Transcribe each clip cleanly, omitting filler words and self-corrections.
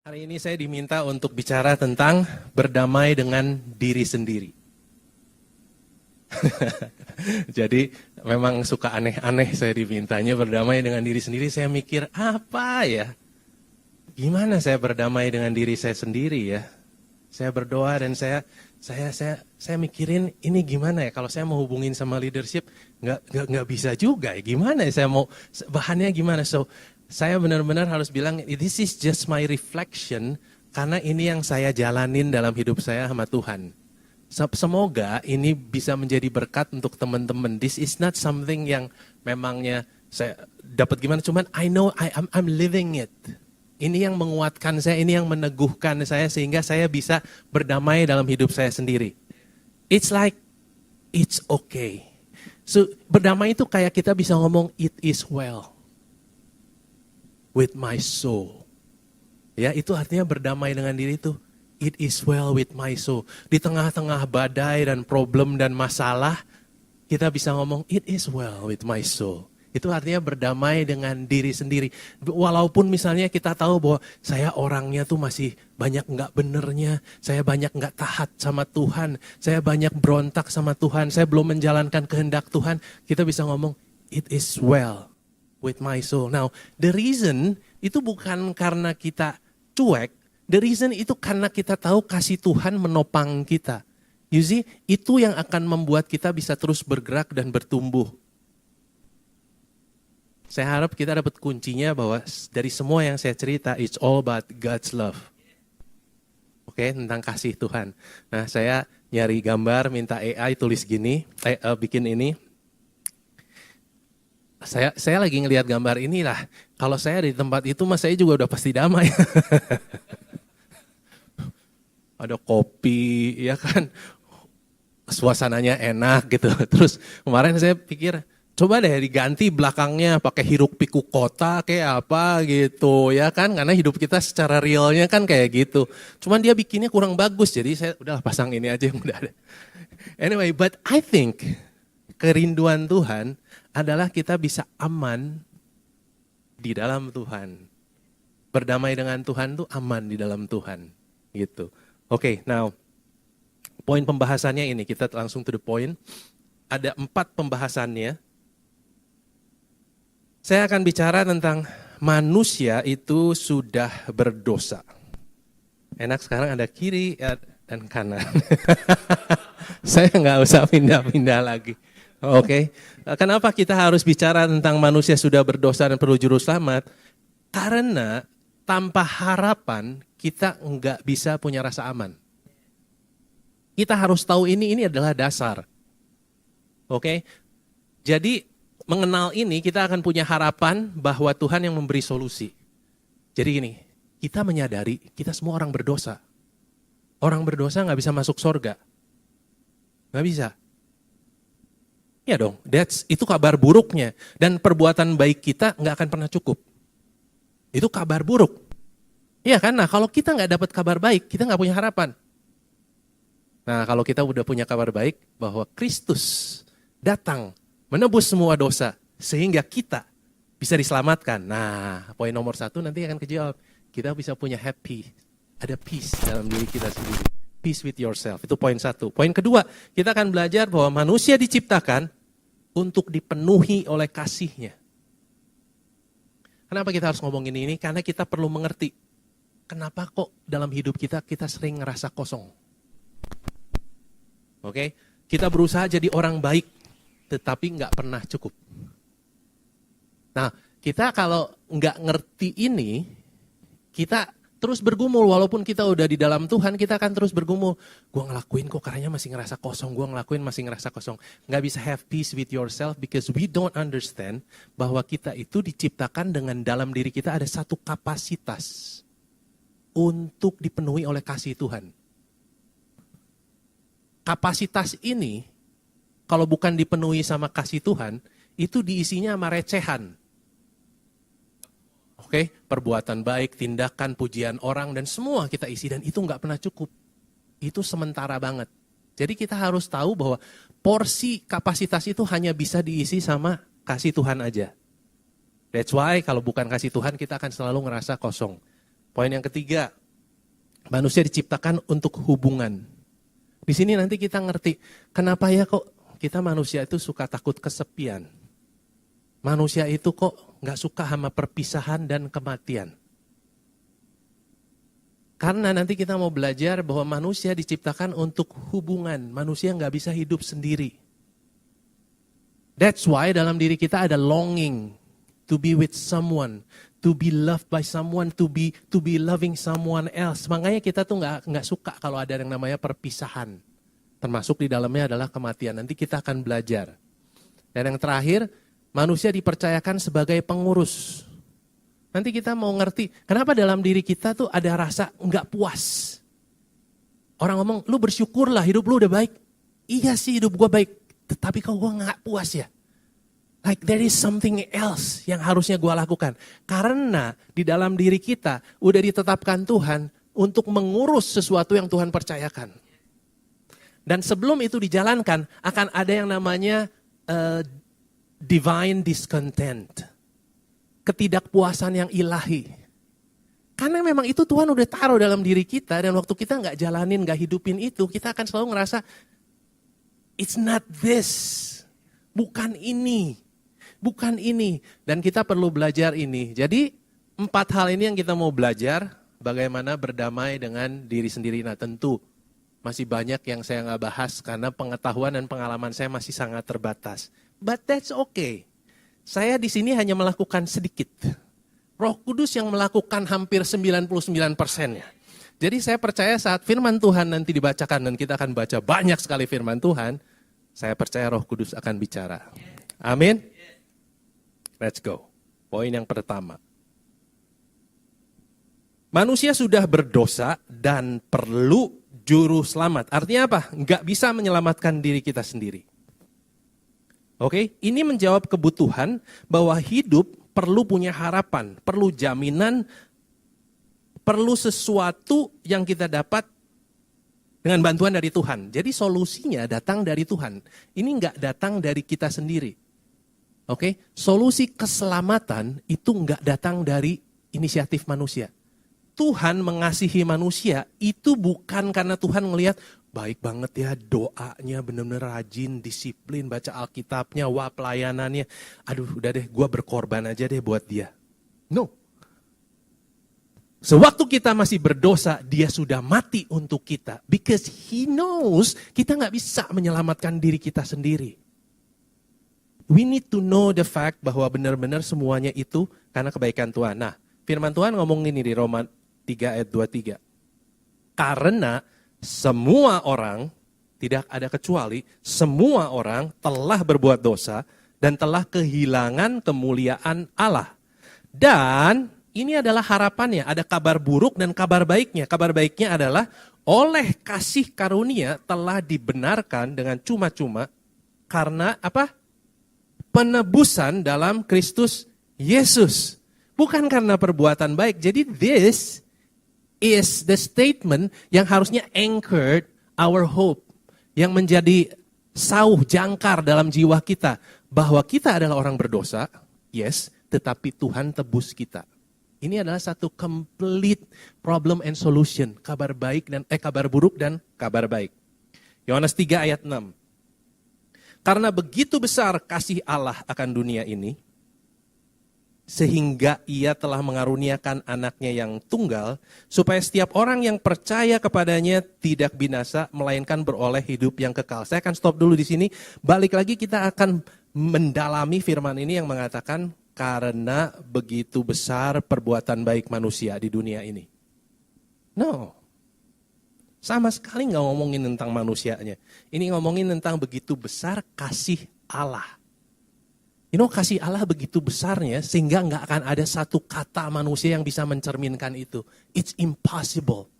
Hari ini saya diminta untuk bicara tentang berdamai dengan diri sendiri. Jadi memang suka aneh-aneh saya dimintanya berdamai dengan diri sendiri. Saya mikir apa ya? Gimana saya berdamai dengan diri saya sendiri ya? Saya berdoa dan saya mikirin ini gimana ya? Kalau saya mau hubungin sama leadership nggak bisa juga ya. Gimana ya? Saya mau bahannya gimana? So saya benar-benar harus bilang, this is just my reflection, karena ini yang saya jalanin dalam hidup saya sama Tuhan. Semoga ini bisa menjadi berkat untuk teman-teman. This is not something yang memangnya saya dapat gimana, cuman I know I'm living it. Ini yang menguatkan saya, ini yang meneguhkan saya, sehingga saya bisa berdamai dalam hidup saya sendiri. It's like, it's okay. So, berdamai itu kayak kita bisa ngomong, it is well with my soul. Ya, itu artinya berdamai dengan diri itu. It is well with my soul. Di tengah-tengah badai dan problem dan masalah, kita bisa ngomong, it is well with my soul. Itu artinya berdamai dengan diri sendiri. Walaupun misalnya kita tahu bahwa saya orangnya tuh masih banyak nggak benernya, saya banyak nggak taat sama Tuhan, saya banyak berontak sama Tuhan, saya belum menjalankan kehendak Tuhan, kita bisa ngomong, it is well with my soul. Now, the reason itu bukan karena kita cuek, the reason itu karena kita tahu kasih Tuhan menopang kita. You see, itu yang akan membuat kita bisa terus bergerak dan bertumbuh. Saya harap kita dapat kuncinya bahwa dari semua yang saya cerita, it's all about God's love. Oke, tentang kasih Tuhan. Nah, saya nyari gambar, minta AI tulis gini, bikin ini. Saya lagi ngelihat gambar inilah. Kalau saya di tempat itu, mas saya juga udah pasti damai. Ada kopi, ya kan, suasananya enak gitu. Terus kemarin saya pikir, coba deh diganti belakangnya pakai hiruk pikuk kota kayak apa gitu, ya kan? Karena hidup kita secara realnya kan kayak gitu. Cuman dia bikinnya kurang bagus, jadi saya udahlah pasang ini aja yang udah ada. Anyway, but I think kerinduan Tuhan adalah kita bisa aman di dalam Tuhan. Berdamai dengan Tuhan tuh aman di dalam Tuhan. Gitu. Oke, now poin pembahasannya ini, kita langsung to the point. Ada 4 pembahasannya. Saya akan bicara tentang manusia itu sudah berdosa. Enak sekarang ada kiri dan kanan. Saya nggak usah pindah-pindah lagi. Oke, kenapa kita harus bicara tentang manusia sudah berdosa dan perlu juru selamat? Karena tanpa harapan kita nggak bisa punya rasa aman. Kita harus tahu ini adalah dasar. Oke, jadi mengenal ini kita akan punya harapan bahwa Tuhan yang memberi solusi. Jadi gini, kita menyadari kita semua orang berdosa. Orang berdosa nggak bisa masuk surga. Nggak bisa. Ya dong, itu kabar buruknya. Dan perbuatan baik kita nggak akan pernah cukup. Itu kabar buruk. Iya kan? Nah kalau kita nggak dapat kabar baik, kita nggak punya harapan. Nah kalau kita udah punya kabar baik bahwa Kristus datang menebus semua dosa sehingga kita bisa diselamatkan. Nah poin nomor 1 nanti akan kejawab. Kita bisa punya happy, ada peace dalam diri kita sendiri. Peace with yourself, itu poin 1. Poin kedua, kita akan belajar bahwa manusia diciptakan untuk dipenuhi oleh kasih-Nya. Kenapa kita harus ngomongin ini? Karena kita perlu mengerti, kenapa kok dalam hidup kita sering ngerasa kosong. Oke, kita berusaha jadi orang baik, tetapi nggak pernah cukup. Nah, kita kalau nggak ngerti ini, kita terus bergumul, walaupun kita udah di dalam Tuhan, kita akan terus bergumul. Gue ngelakuin kok caranya masih ngerasa kosong, gue ngelakuin masih ngerasa kosong. Nggak bisa have peace with yourself because we don't understand bahwa kita itu diciptakan dengan dalam diri kita ada satu kapasitas untuk dipenuhi oleh kasih Tuhan. Kapasitas ini, kalau bukan dipenuhi sama kasih Tuhan, itu diisinya sama recehan. Oke, perbuatan baik, tindakan, pujian orang, dan semua kita isi. Dan itu nggak pernah cukup. Itu sementara banget. Jadi kita harus tahu bahwa porsi kapasitas itu hanya bisa diisi sama kasih Tuhan aja. That's why kalau bukan kasih Tuhan kita akan selalu ngerasa kosong. Poin yang ketiga, Manusia diciptakan untuk hubungan. Di sini nanti kita ngerti, kenapa ya kok kita manusia itu suka takut kesepian. Manusia itu kok nggak suka sama perpisahan dan kematian. Karena nanti kita mau belajar bahwa manusia diciptakan untuk hubungan. Manusia nggak bisa hidup sendiri. That's why dalam diri kita ada longing to be with someone, to be loved by someone, to be loving someone else. Makanya kita tuh nggak suka kalau ada yang namanya perpisahan. Termasuk di dalamnya adalah kematian. Nanti kita akan belajar. Dan yang terakhir, manusia dipercayakan sebagai pengurus. Nanti kita mau ngerti, kenapa dalam diri kita tuh ada rasa nggak puas. Orang ngomong, lu bersyukurlah hidup lu udah baik. Iya sih hidup gue baik, tetapi kok gue nggak puas ya. Like there is something else yang harusnya gue lakukan. Karena di dalam diri kita udah ditetapkan Tuhan untuk mengurus sesuatu yang Tuhan percayakan. Dan sebelum itu dijalankan, akan ada yang namanya divine discontent. Ketidakpuasan yang ilahi. Karena memang itu Tuhan udah taruh dalam diri kita, dan waktu kita nggak jalanin, nggak hidupin itu, kita akan selalu ngerasa, it's not this, bukan ini. Bukan ini, dan kita perlu belajar ini. Jadi 4 hal ini yang kita mau belajar, bagaimana berdamai dengan diri sendiri. Nah tentu masih banyak yang saya nggak bahas karena pengetahuan dan pengalaman saya masih sangat terbatas. But that's okay. Saya di sini hanya melakukan sedikit. Roh Kudus yang melakukan hampir 99%-nya. Jadi saya percaya saat firman Tuhan nanti dibacakan dan kita akan baca banyak sekali firman Tuhan, saya percaya Roh Kudus akan bicara. Amin. Let's go. Poin yang pertama. Manusia sudah berdosa dan perlu juru selamat. Artinya apa? Nggak bisa menyelamatkan diri kita sendiri. Oke, ini menjawab kebutuhan bahwa hidup perlu punya harapan, perlu jaminan, perlu sesuatu yang kita dapat dengan bantuan dari Tuhan. Jadi solusinya datang dari Tuhan. Ini nggak datang dari kita sendiri. Oke, solusi keselamatan itu nggak datang dari inisiatif manusia. Tuhan mengasihi manusia itu bukan karena Tuhan ngelihat baik banget ya doanya, benar-benar rajin, disiplin, baca Alkitabnya, wah pelayanannya. Aduh udah deh gue berkorban aja deh buat dia. No. Sewaktu kita masih berdosa, dia sudah mati untuk kita. Because he knows kita nggak bisa menyelamatkan diri kita sendiri. We need to know the fact bahwa benar-benar semuanya itu karena kebaikan Tuhan. Nah, firman Tuhan ngomong ini di Roma 3 ayat 23. Karena semua orang, tidak ada kecuali, semua orang telah berbuat dosa dan telah kehilangan kemuliaan Allah. Dan ini adalah harapannya, ada kabar buruk dan kabar baiknya. Kabar baiknya adalah oleh kasih karunia telah dibenarkan dengan cuma-cuma karena apa? Penebusan dalam Kristus Yesus. Bukan karena perbuatan baik. Jadi this is the statement yang harusnya anchored our hope. Yang menjadi sauh jangkar dalam jiwa kita. Bahwa kita adalah orang berdosa, yes, tetapi Tuhan tebus kita. Ini adalah satu complete problem and solution. Kabar buruk dan kabar baik. Yohanes 3 ayat 6. Karena begitu besar kasih Allah akan dunia ini, sehingga ia telah mengaruniakan anaknya yang tunggal, supaya setiap orang yang percaya kepadanya tidak binasa, melainkan beroleh hidup yang kekal. Saya akan stop dulu di sini, balik lagi kita akan mendalami firman ini yang mengatakan, karena begitu besar perbuatan baik manusia di dunia ini. No. Sama sekali nggak ngomongin tentang manusianya. Ini ngomongin tentang begitu besar kasih Allah. You know, kasih Allah begitu besarnya sehingga nggak akan ada satu kata manusia yang bisa mencerminkan itu. It's impossible.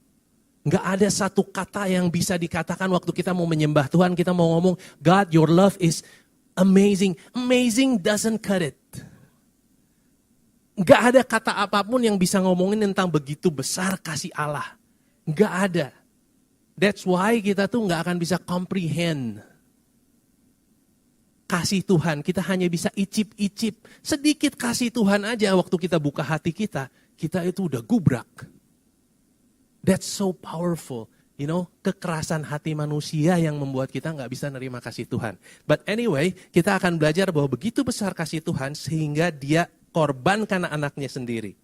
Nggak ada satu kata yang bisa dikatakan waktu kita mau menyembah Tuhan, kita mau ngomong, God, your love is amazing. Amazing doesn't cut it. Nggak ada kata apapun yang bisa ngomongin tentang begitu besar kasih Allah. Nggak ada. That's why kita tuh nggak akan bisa comprehend kasih Tuhan. Kita hanya bisa icip-icip. Sedikit kasih Tuhan aja waktu kita buka hati kita, kita itu udah gubrak. That's so powerful. Kekerasan hati manusia yang membuat kita nggak bisa nerima kasih Tuhan. But anyway, kita akan belajar bahwa begitu besar kasih Tuhan sehingga dia korbankan anaknya sendiri.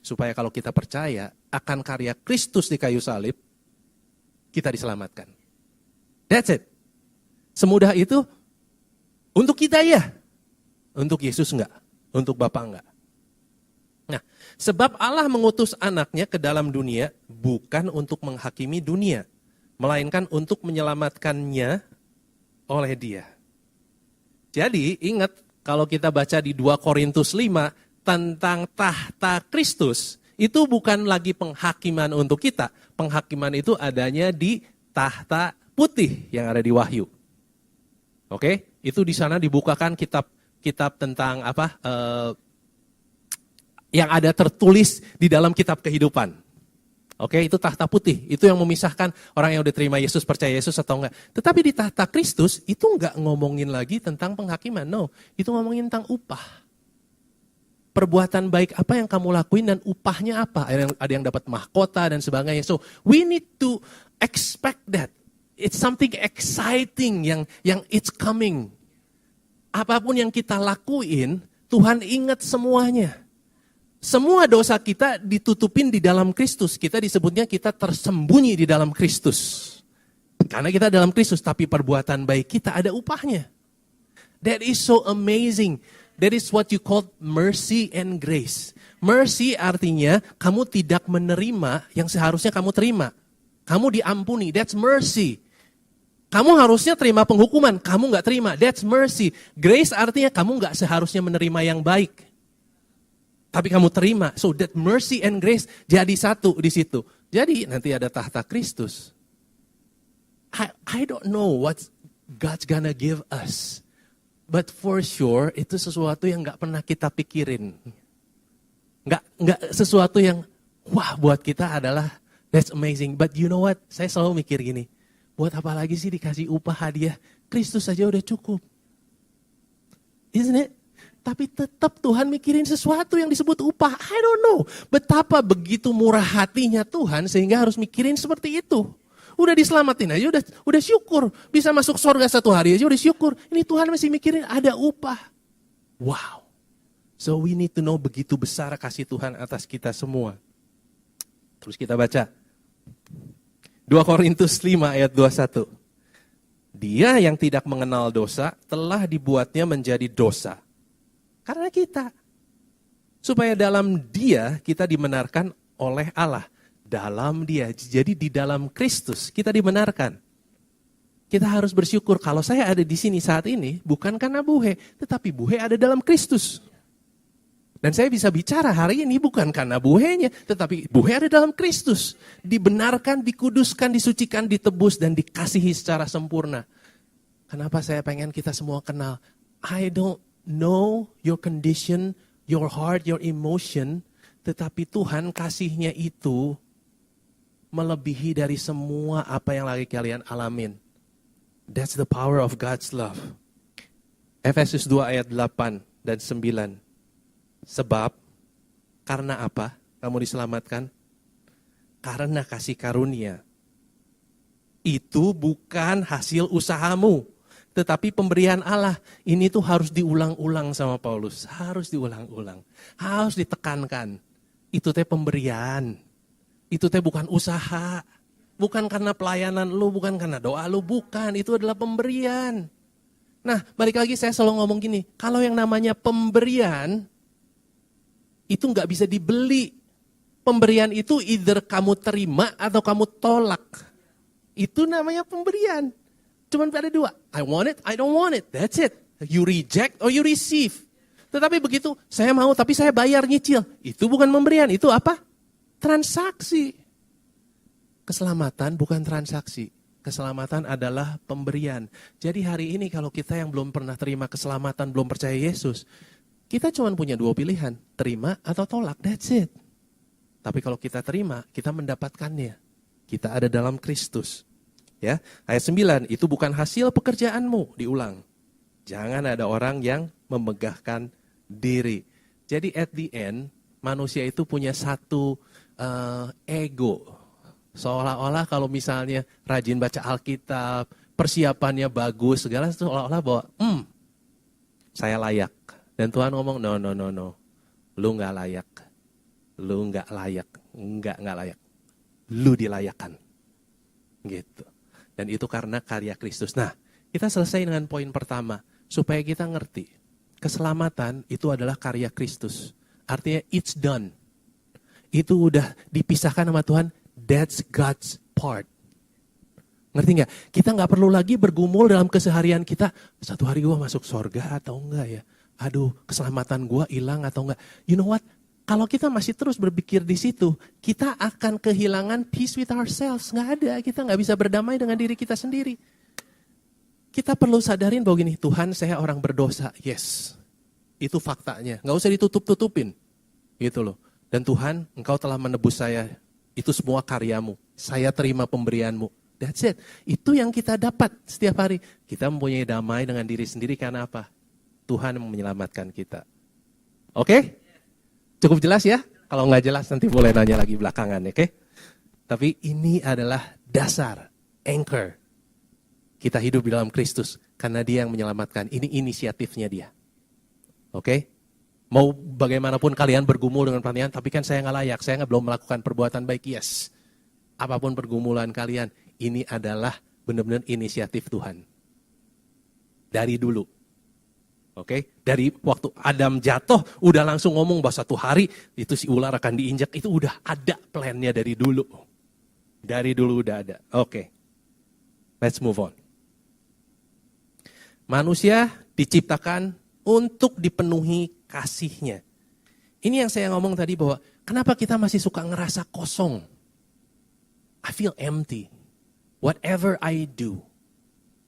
Supaya kalau kita percaya akan karya Kristus di kayu salib, kita diselamatkan. That's it. Semudah itu untuk kita ya. Untuk Yesus enggak. Untuk Bapa enggak. Nah, sebab Allah mengutus anaknya ke dalam dunia bukan untuk menghakimi dunia, melainkan untuk menyelamatkannya oleh dia. Jadi ingat kalau kita baca di 2 Korintus 5 tentang tahta Kristus, itu bukan lagi penghakiman untuk kita. Penghakiman itu adanya di tahta putih yang ada di Wahyu. Oke, itu di sana dibukakan kitab tentang yang ada tertulis di dalam kitab kehidupan. Oke, itu tahta putih. Itu yang memisahkan orang yang udah terima Yesus, percaya Yesus atau enggak. Tetapi di tahta Kristus itu enggak ngomongin lagi tentang penghakiman. No, itu ngomongin tentang upah. Perbuatan baik apa yang kamu lakuin dan upahnya apa. Ada yang dapat mahkota dan sebagainya. So, we need to expect that. It's something exciting yang it's coming. Apapun yang kita lakuin, Tuhan ingat semuanya. Semua dosa kita ditutupin di dalam Kristus. Kita disebutnya kita tersembunyi di dalam Kristus. Karena kita dalam Kristus, tapi perbuatan baik kita ada upahnya. That is so amazing. That is what you call mercy and grace. Mercy artinya kamu tidak menerima yang seharusnya kamu terima. Kamu diampuni, that's mercy. Kamu harusnya terima penghukuman, kamu gak terima, that's mercy. Grace artinya kamu gak seharusnya menerima yang baik. Tapi kamu terima. So that mercy and grace jadi satu di situ. Jadi nanti ada tahta Kristus. I don't know what God's gonna give us. But for sure itu sesuatu yang gak pernah kita pikirin. Gak sesuatu yang wah buat kita adalah that's amazing. But you know what? Saya selalu mikir gini. Buat apa lagi sih dikasih upah hadiah? Kristus saja udah cukup. Isn't it? Tapi tetap Tuhan mikirin sesuatu yang disebut upah. I don't know. Betapa begitu murah hatinya Tuhan sehingga harus mikirin seperti itu. Udah diselamatin aja, udah syukur. Bisa masuk surga 1 hari aja udah syukur. Ini Tuhan masih mikirin ada upah. Wow. So we need to know begitu besar kasih Tuhan atas kita semua. Terus kita baca. 2 Korintus 5 ayat 21. Dia yang tidak mengenal dosa telah dibuatnya menjadi dosa. Karena kita. Supaya dalam dia kita dibenarkan oleh Allah. Dalam dia. Jadi di dalam Kristus kita dibenarkan. Kita harus bersyukur kalau saya ada di sini saat ini bukan karena Buhe. Tetapi Buhe ada dalam Kristus. Dan saya bisa bicara hari ini bukan karena Buhenya. Tetapi Buhe ada dalam Kristus. Dibenarkan, dikuduskan, disucikan, ditebus dan dikasihi secara sempurna. Kenapa saya pengen kita semua kenal? I don't know your condition, your heart, your emotion, tetapi Tuhan kasihnya itu melebihi dari semua apa yang lagi kalian alamin. That's the power of God's love. Efesus 2 ayat 8 dan 9. Sebab, karena apa kamu diselamatkan? Karena kasih karunia. Itu bukan hasil usahamu. Tetapi pemberian Allah, ini tuh harus diulang-ulang sama Paulus. Harus diulang-ulang. Harus ditekankan. Itu teh pemberian. Itu teh bukan usaha. Bukan karena pelayanan lu, bukan karena doa lu, bukan. Itu adalah pemberian. Nah, balik lagi saya selalu ngomong gini. Kalau yang namanya pemberian, itu gak bisa dibeli. Pemberian itu either kamu terima atau kamu tolak. Itu namanya pemberian. Cuman ada 2, I want it, I don't want it, that's it. You reject or you receive. Tetapi begitu, saya mau tapi saya bayar nyicil. Itu bukan pemberian, itu apa? Transaksi. Keselamatan bukan transaksi. Keselamatan adalah pemberian. Jadi hari ini kalau kita yang belum pernah terima keselamatan, belum percaya Yesus, kita cuma punya 2 pilihan, terima atau tolak, that's it. Tapi kalau kita terima, kita mendapatkannya. Kita ada dalam Kristus. Ya, ayat 9, itu bukan hasil pekerjaanmu, diulang. Jangan ada orang yang memegahkan diri. Jadi at the end, manusia itu punya satu ego. Seolah-olah kalau misalnya rajin baca Alkitab, persiapannya bagus, segala seolah-olah bahwa saya layak. Dan Tuhan ngomong, no. Lu gak layak. Lu gak layak. Enggak layak. Lu dilayakkan. Gitu. Dan itu karena karya Kristus. Nah, kita selesai dengan poin pertama. Supaya kita ngerti. Keselamatan itu adalah karya Kristus. Artinya it's done. Itu udah dipisahkan sama Tuhan. That's God's part. Ngerti gak? Kita gak perlu lagi bergumul dalam keseharian kita. Satu hari gue masuk surga atau enggak ya? Aduh, keselamatan gue hilang atau enggak? You know what? Kalau kita masih terus berpikir di situ, kita akan kehilangan peace with ourselves. Nggak ada, kita nggak bisa berdamai dengan diri kita sendiri. Kita perlu sadarin bahwa gini, Tuhan saya orang berdosa. Yes, itu faktanya. Nggak usah ditutup-tutupin. Gitu loh. Dan Tuhan, Engkau telah menebus saya. Itu semua karyamu. Saya terima pemberianmu. That's it. Itu yang kita dapat setiap hari. Kita mempunyai damai dengan diri sendiri karena apa? Tuhan yang menyelamatkan kita. Oke? Cukup jelas ya? Kalau nggak jelas nanti boleh nanya lagi belakangan, oke? Tapi ini adalah dasar, anchor. Kita hidup di dalam Kristus karena Dia yang menyelamatkan. Ini inisiatifnya Dia. Oke? Mau bagaimanapun kalian bergumul dengan pertanyaan, tapi kan saya nggak layak, saya belum melakukan perbuatan baik. Yes. Apapun pergumulan kalian, ini adalah benar-benar inisiatif Tuhan. Dari dulu. Oke, dari waktu Adam jatuh, udah langsung ngomong bahwa satu hari itu si ular akan diinjak. Itu udah ada plannya dari dulu. Dari dulu udah ada. Oke, let's move on. Manusia diciptakan untuk dipenuhi kasihnya. Ini yang saya ngomong tadi bahwa kenapa kita masih suka ngerasa kosong. I feel empty. Whatever I do.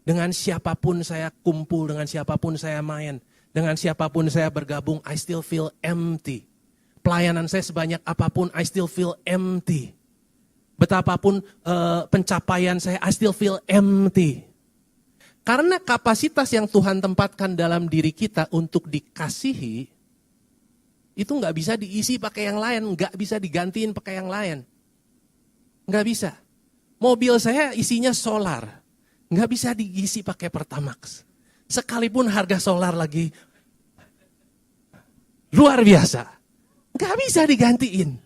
Dengan siapapun saya kumpul, dengan siapapun saya main, dengan siapapun saya bergabung, I still feel empty. Pelayanan saya sebanyak apapun, I still feel empty. Betapapun pencapaian saya, I still feel empty. Karena kapasitas yang Tuhan tempatkan dalam diri kita untuk dikasihi, itu nggak bisa diisi pakai yang lain, nggak bisa digantiin pakai yang lain. Nggak bisa. Mobil saya isinya solar. Nggak bisa diisi pakai Pertamax. Sekalipun harga solar lagi luar biasa. Nggak bisa digantiin.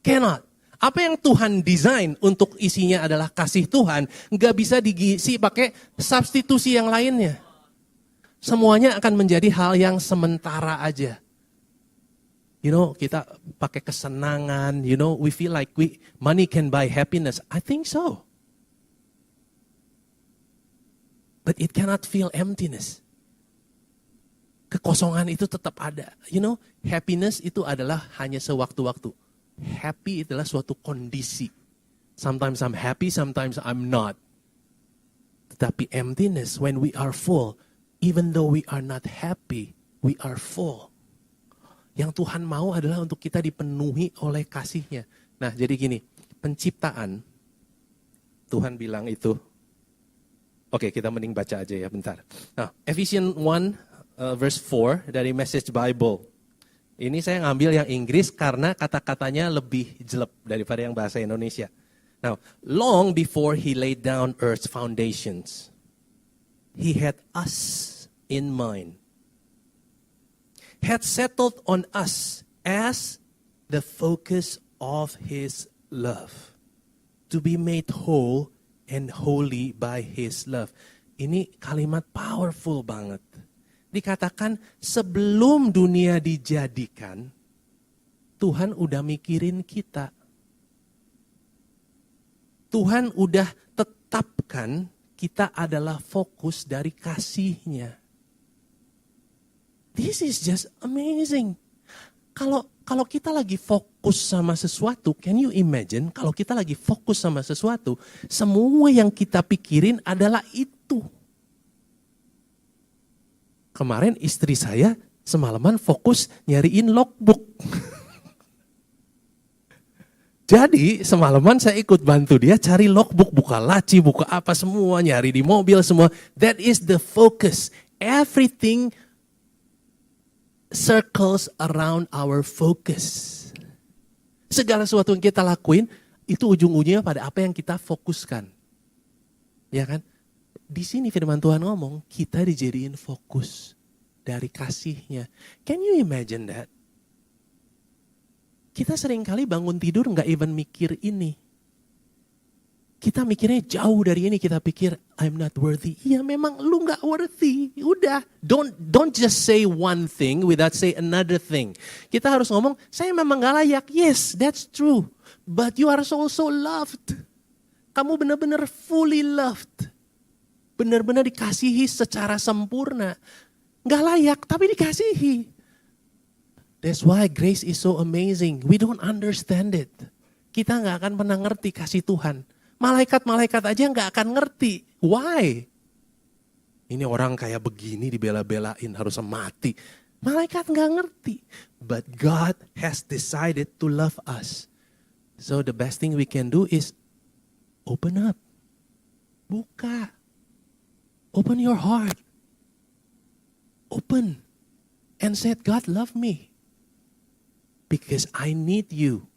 Cannot. Apa yang Tuhan desain untuk isinya adalah kasih Tuhan. Nggak bisa diisi pakai substitusi yang lainnya. Semuanya akan menjadi hal yang sementara aja. You know, kita pakai kesenangan. You know, we feel like money can buy happiness. I think so. But it cannot feel emptiness. Kekosongan itu tetap ada. You know, happiness itu adalah hanya sewaktu-waktu. Happy adalah suatu kondisi. Sometimes I'm happy, sometimes I'm not. Tetapi emptiness, when we are full, even though we are not happy, we are full. Yang Tuhan mau adalah untuk kita dipenuhi oleh kasih-Nya. Nah, jadi gini, penciptaan, Tuhan bilang itu, oke, kita mending baca aja ya, bentar. Nah, Ephesians 1 verse 4 dari Message Bible. Ini saya ngambil yang Inggris karena kata-katanya lebih jelek daripada yang bahasa Indonesia. Now, long before He laid down earth's foundations, He had us in mind. Had settled on us as the focus of His love. To be made whole and holy by His love. Ini kalimat powerful banget. Dikatakan sebelum dunia dijadikan, Tuhan udah mikirin kita. Tuhan udah tetapkan kita adalah fokus dari kasih-Nya. This is just amazing. Kalau kita lagi fokus sama sesuatu, can you imagine kalau kita lagi fokus sama sesuatu, semua yang kita pikirin adalah itu. Kemarin istri saya semalaman fokus nyariin logbook. Jadi semalaman saya ikut bantu dia cari logbook, buka laci, buka apa semua, nyari di mobil semua. That is the focus. Everything circles around our focus. Segala sesuatu yang kita lakuin Itu ujung-ujungnya pada apa yang kita fokuskan. Ya kan? Di sini firman Tuhan ngomong, kita dijadiin fokus dari kasihnya. Can you imagine that? Kita seringkali bangun tidur nggak even mikir ini. Kita mikirnya jauh dari ini, kita pikir I'm not worthy. Iya memang lu gak worthy. Udah, don't just say one thing without say another thing. Kita harus ngomong, saya memang gak layak. Yes, that's true. But you are so loved. Kamu benar-benar fully loved. Benar-benar dikasihi secara sempurna. Gak layak, tapi dikasihi. That's why grace is so amazing. We don't understand it. Kita gak akan pernah ngerti kasih Tuhan. Malaikat-malaikat aja nggak akan ngerti. Why? Ini orang kayak begini dibela-belain harus mati. Malaikat nggak ngerti. But God has decided to love us. So the best thing we can do is open up. Buka. Open your heart. Open. And said, God love me. Because I need you.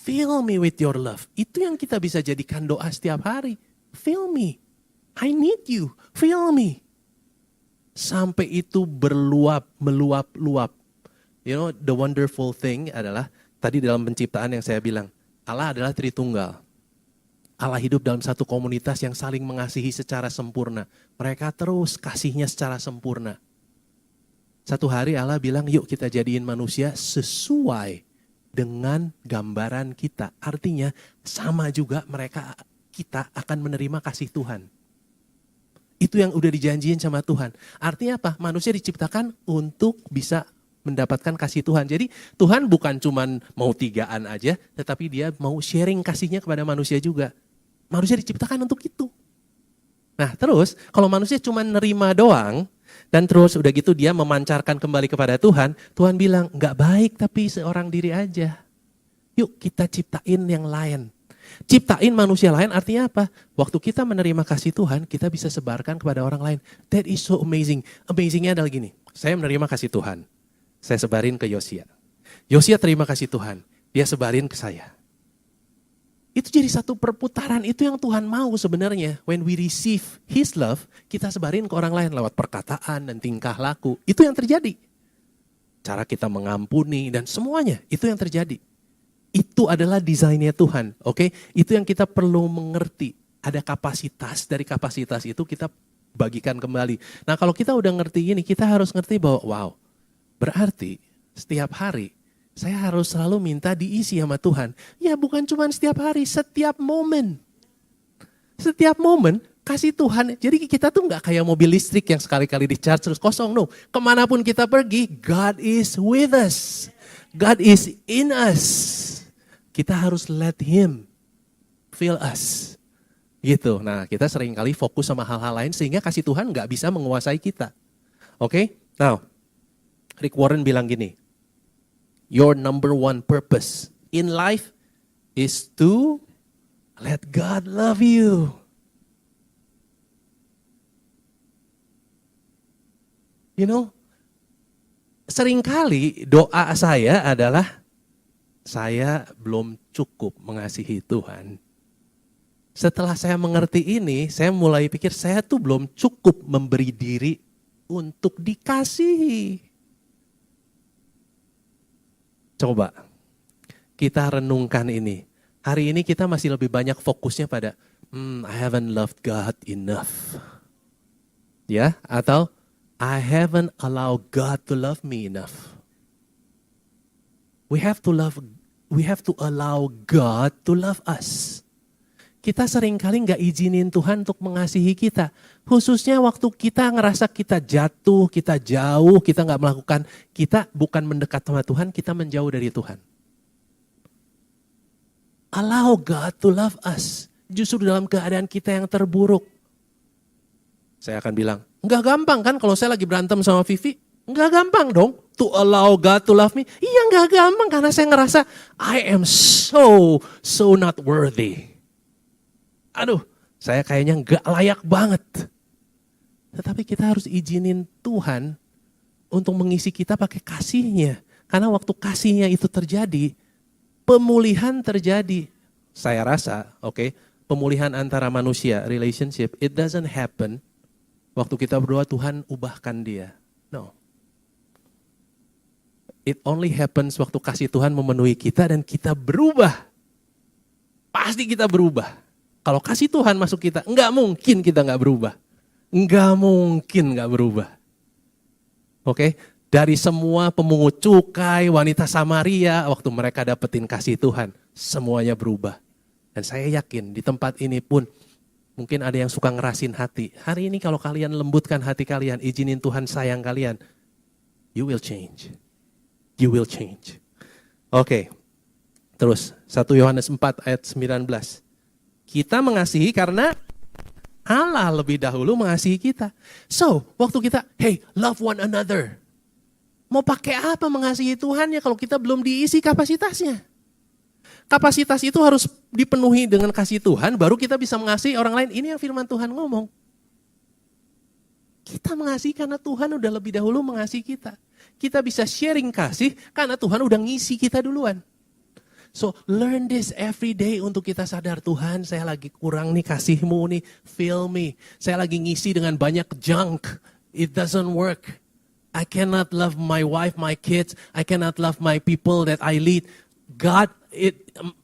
Fill me with your love. Itu yang kita bisa jadikan doa setiap hari. Fill me. I need you. Fill me. Sampai itu berluap, meluap-luap. You know, the wonderful thing adalah, tadi dalam penciptaan yang saya bilang, Allah adalah Tritunggal. Allah hidup dalam satu komunitas yang saling mengasihi secara sempurna. Mereka terus kasihnya secara sempurna. Satu hari Allah bilang, yuk kita jadiin manusia sesuai dengan gambaran kita. Artinya sama juga kita akan menerima kasih Tuhan. Itu yang udah dijanjiin sama Tuhan. Artinya apa? Manusia diciptakan untuk bisa mendapatkan kasih Tuhan. Jadi Tuhan bukan cuman mau tigaan aja, tetapi dia mau sharing kasihnya kepada manusia juga. Manusia diciptakan untuk itu. Nah terus kalau manusia cuma nerima doang, dan terus udah gitu dia memancarkan kembali kepada Tuhan. Tuhan bilang, gak baik tapi seorang diri aja. Yuk kita ciptain yang lain. Ciptain manusia lain artinya apa? Waktu kita menerima kasih Tuhan, kita bisa sebarkan kepada orang lain. That is so amazing. Amazingnya adalah gini, saya menerima kasih Tuhan. Saya sebarin ke Yosia. Yosia terima kasih Tuhan, dia sebarin ke saya. Itu jadi satu perputaran, itu yang Tuhan mau sebenarnya. When we receive His love, kita sebarin ke orang lain lewat perkataan dan tingkah laku. Itu yang terjadi. Cara kita mengampuni dan semuanya, itu yang terjadi. Itu adalah desainnya Tuhan, oke? Itu yang kita perlu mengerti. Ada kapasitas, dari kapasitas itu kita bagikan kembali. Nah kalau kita udah ngerti ini, kita harus ngerti bahwa wow, berarti setiap hari, saya harus selalu minta diisi sama Tuhan. Ya bukan cuma setiap hari, setiap momen. Setiap momen kasih Tuhan. Jadi kita tuh gak kayak mobil listrik yang sekali-kali di-charge terus kosong. No, kemanapun kita pergi, God is with us. God is in us. Kita harus let Him fill us. Gitu. Nah kita seringkali fokus sama hal-hal lain sehingga kasih Tuhan gak bisa menguasai kita. Oke? Now, Rick Warren bilang gini. Your number one purpose in life is to let God love you. You know, seringkali doa saya adalah saya belum cukup mengasihi Tuhan. Setelah saya mengerti ini, saya mulai pikir saya tuh belum cukup memberi diri untuk dikasihi. Coba kita renungkan ini. Hari ini kita masih lebih banyak fokusnya pada I haven't loved God enough. Ya, atau I haven't allowed God to love me enough. We have to allow God to love us. Kita seringkali gak izinin Tuhan untuk mengasihi kita. Khususnya waktu kita ngerasa kita jatuh, kita jauh, kita gak melakukan. Kita bukan mendekat sama Tuhan, kita menjauh dari Tuhan. Allow God to love us. Justru dalam keadaan kita yang terburuk. Saya akan bilang, gak gampang kan kalau saya lagi berantem sama Vivi? Gak gampang dong to allow God to love me. Iya gak gampang karena saya ngerasa I am so not worthy. Aduh, saya kayaknya gak layak banget. Tetapi kita harus izinin Tuhan untuk mengisi kita pakai kasihnya. Karena waktu kasihnya itu terjadi, pemulihan terjadi. saya rasa, pemulihan antara manusia, relationship, it doesn't happen waktu kita berdoa Tuhan ubahkan dia. No. It only happens waktu kasih Tuhan memenuhi kita dan kita berubah. Pasti kita berubah. Kalau kasih Tuhan masuk kita, enggak mungkin kita enggak berubah. Enggak mungkin enggak berubah. Dari semua pemungut cukai, wanita Samaria, waktu mereka dapetin kasih Tuhan, semuanya berubah. Dan saya yakin di tempat ini pun, mungkin ada yang suka ngerasin hati. Hari ini kalau kalian lembutkan hati kalian, izinin Tuhan sayang kalian, you will change. You will change. Terus 1 Yohanes 4 ayat 19. Kita mengasihi karena Allah lebih dahulu mengasihi kita. So, waktu kita, hey, love one another. Mau pakai apa mengasihi Tuhan ya kalau kita belum diisi kapasitasnya? Kapasitas itu harus dipenuhi dengan kasih Tuhan, baru kita bisa mengasihi orang lain. Ini yang firman Tuhan ngomong. Kita mengasihi karena Tuhan udah lebih dahulu mengasihi kita. Kita bisa sharing kasih karena Tuhan udah ngisi kita duluan. So learn this every day untuk kita sadar, Tuhan saya lagi kurang nih kasih-Mu nih, fill me. Saya lagi ngisi dengan banyak junk, it doesn't work. I cannot love my wife, my kids, I cannot love my people that I lead. God,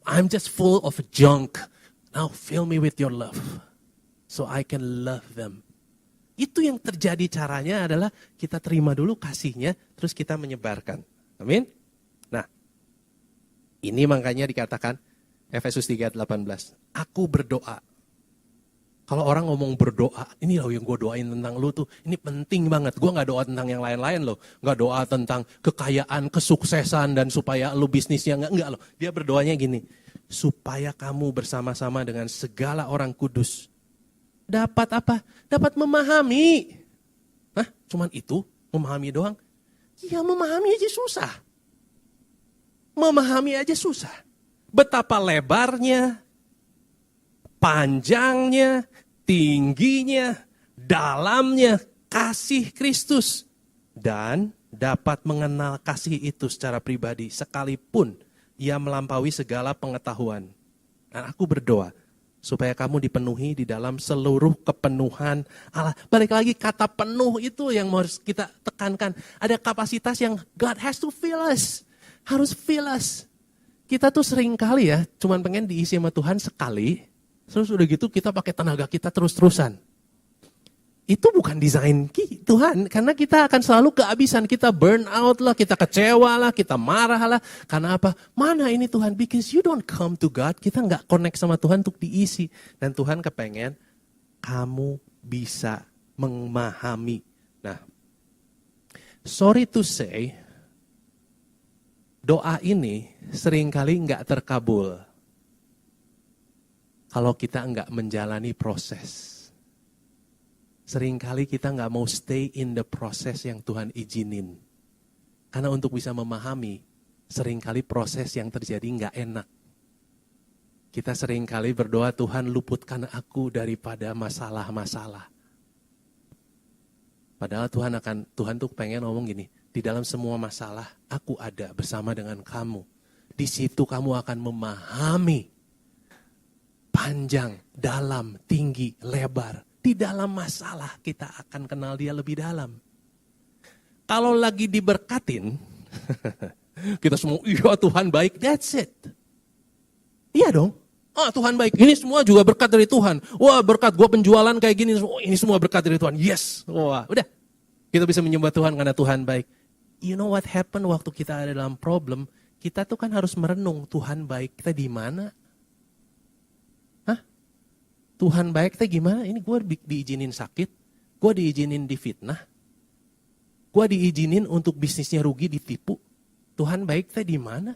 I'm just full of junk. Now fill me with your love so I can love them. Itu yang terjadi caranya adalah kita terima dulu kasihnya, terus kita menyebarkan. Amin. Nah, ini makanya dikatakan Efesus 3:18. Aku berdoa. Kalau orang ngomong berdoa, ini loh yang gue doain tentang lu tuh, ini penting banget. Gue gak doa tentang yang lain-lain loh. Gak doa tentang kekayaan, kesuksesan, dan supaya lu bisnisnya enggak loh. Dia berdoanya gini, supaya kamu bersama-sama dengan segala orang kudus. Dapat apa? Dapat memahami. Hah? Cuman itu? Memahami doang? Ya memahami aja susah. Memahami aja susah. Betapa lebarnya, panjangnya, tingginya, dalamnya kasih Kristus. Dan dapat mengenal kasih itu secara pribadi sekalipun ia melampaui segala pengetahuan. Dan aku berdoa supaya kamu dipenuhi di dalam seluruh kepenuhan Allah. Balik lagi kata penuh itu yang harus kita tekankan. Ada kapasitas yang God has to fill us. Harus fill us. Kita tuh sering kali ya, cuman pengen diisi sama Tuhan sekali. Terus udah gitu kita pakai tenaga kita terus-terusan. Itu bukan desain Tuhan. Karena kita akan selalu kehabisan. Kita burn out lah, kita kecewa lah, kita marah lah. Karena apa? Mana ini Tuhan? Because you don't come to God. Kita gak connect sama Tuhan untuk diisi. Dan Tuhan kepengen kamu bisa memahami. Nah, sorry to say, doa ini seringkali gak terkabul. Kalau kita gak menjalani proses. Seringkali kita gak mau stay in the process yang Tuhan izinin. Karena untuk bisa memahami, seringkali proses yang terjadi gak enak. Kita seringkali berdoa, Tuhan luputkan aku daripada masalah-masalah. Padahal Tuhan tuh pengen ngomong gini, di dalam semua masalah, aku ada bersama dengan kamu. Di situ kamu akan memahami panjang, dalam, tinggi, lebar. Di dalam masalah kita akan kenal dia lebih dalam. Kalau lagi diberkatin, kita semua, iya Tuhan baik, that's it. Iya dong. Tuhan baik, ini semua juga berkat dari Tuhan. Wah berkat, gue penjualan kayak gini, ini semua berkat dari Tuhan. Yes, wah udah. Kita bisa menyembah Tuhan karena Tuhan baik. You know what happened waktu kita ada dalam problem, kita tuh kan harus merenung, Tuhan baik, kita di mana? Tuhan baik teh gimana? Ini gue diizinin sakit, gue diizinin difitnah, gue diizinin untuk bisnisnya rugi ditipu. Tuhan baik teh di mana?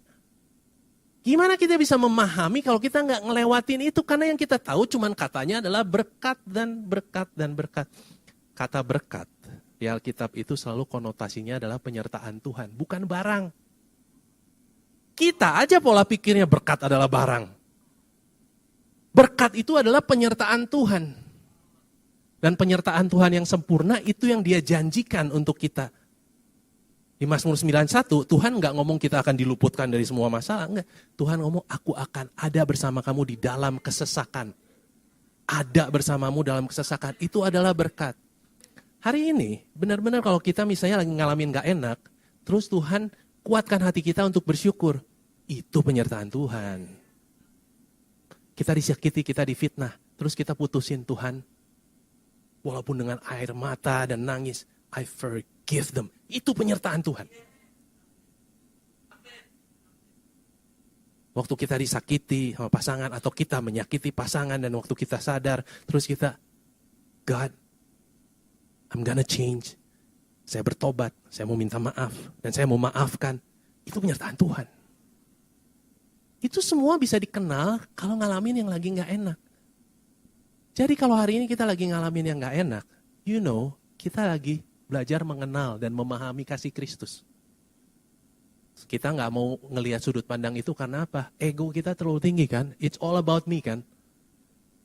Gimana kita bisa memahami kalau kita nggak ngelewatin itu? Karena yang kita tahu cuman katanya adalah berkat dan berkat dan berkat. Kata berkat di Alkitab itu selalu konotasinya adalah penyertaan Tuhan, bukan barang. Kita aja pola pikirnya berkat adalah barang. Berkat itu adalah penyertaan Tuhan. Dan penyertaan Tuhan yang sempurna itu yang dia janjikan untuk kita. Di Mazmur 91, Tuhan nggak ngomong kita akan diluputkan dari semua masalah. Enggak. Tuhan ngomong, aku akan ada bersama kamu di dalam kesesakan. Ada bersamamu dalam kesesakan. Itu adalah berkat. Hari ini, benar-benar kalau kita misalnya lagi ngalamin nggak enak, terus Tuhan kuatkan hati kita untuk bersyukur. Itu penyertaan Tuhan. Kita disakiti, kita difitnah. Terus kita putusin Tuhan. Walaupun dengan air mata dan nangis, I forgive them. Itu penyertaan Tuhan. Waktu kita disakiti sama pasangan atau kita menyakiti pasangan dan waktu kita sadar, terus kita, God, I'm gonna change. Saya bertobat, saya mau minta maaf, dan saya mau maafkan. Itu penyertaan Tuhan. Itu semua bisa dikenal kalau ngalamin yang lagi gak enak. Jadi kalau hari ini kita lagi ngalamin yang gak enak, you know, kita lagi belajar mengenal dan memahami kasih Kristus. Kita nggak mau ngelihat sudut pandang itu karena apa? Ego kita terlalu tinggi kan? It's all about me kan?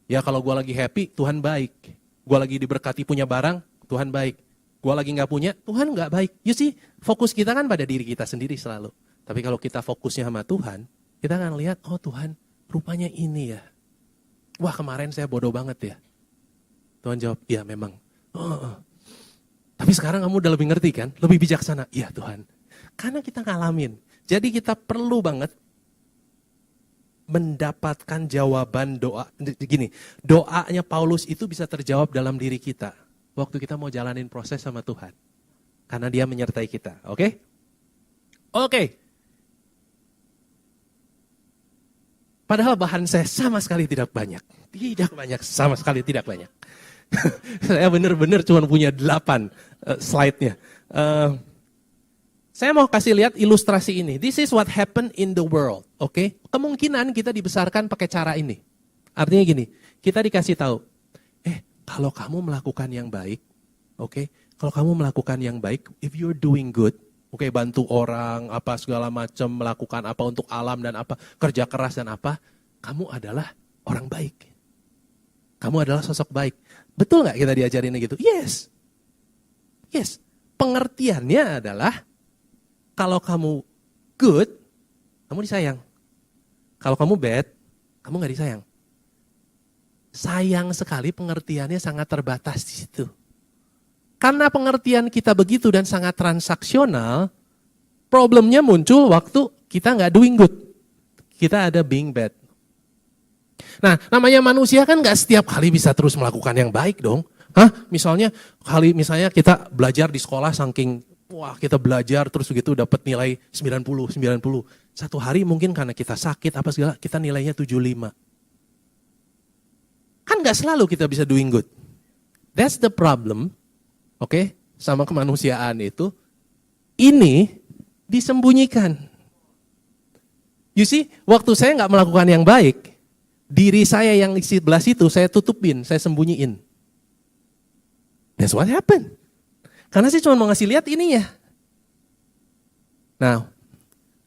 Ya kalau gue lagi happy, Tuhan baik. Gue lagi diberkati punya barang, Tuhan baik. Gue lagi nggak punya, Tuhan nggak baik. You see, fokus kita kan pada diri kita sendiri selalu. Tapi kalau kita fokusnya sama Tuhan, kita akan lihat, oh Tuhan, rupanya ini ya. Wah kemarin saya bodoh banget ya. Tuhan jawab, iya memang. Tapi sekarang kamu udah lebih ngerti kan? Lebih bijaksana. Iya Tuhan. Karena kita ngalamin. Jadi kita perlu banget mendapatkan jawaban doa. Gini, doanya Paulus itu bisa terjawab dalam diri kita. Waktu kita mau jalanin proses sama Tuhan. Karena dia menyertai kita. Oke? Oke. Padahal bahan saya sama sekali tidak banyak. Tidak banyak, sama sekali tidak banyak. Saya benar-benar cuma punya 8 slide-nya. Saya mau kasih lihat ilustrasi ini. This is what happened in the world. Oke? Kemungkinan kita dibesarkan pakai cara ini. Artinya gini, kita dikasih tahu, kalau kamu melakukan yang baik, oke? Kalau kamu melakukan yang baik, if you're doing good, oke, bantu orang, apa segala macam, melakukan apa untuk alam dan apa, kerja keras dan apa, kamu adalah orang baik. Kamu adalah sosok baik. Betul nggak kita diajarin gitu? Yes. Yes. Pengertiannya adalah kalau kamu good, kamu disayang. Kalau kamu bad, kamu nggak disayang. Sayang sekali pengertiannya sangat terbatas di situ. Karena pengertian kita begitu dan sangat transaksional, problemnya muncul waktu kita nggak doing good. Kita ada being bad. Nah, namanya manusia kan nggak setiap kali bisa terus melakukan yang baik dong. Misalnya kita belajar di sekolah saking wah kita belajar terus begitu dapat nilai 90. Satu hari mungkin karena kita sakit apa segala kita nilainya 75. Kan nggak selalu kita bisa doing good. That's the problem. Oke, sama kemanusiaan itu. Ini disembunyikan. You see, waktu saya nggak melakukan yang baik, diri saya yang di sebelah situ saya tutupin, saya sembunyiin. That's what happened. Karena saya cuma mau ngasih lihat ininya. Nah,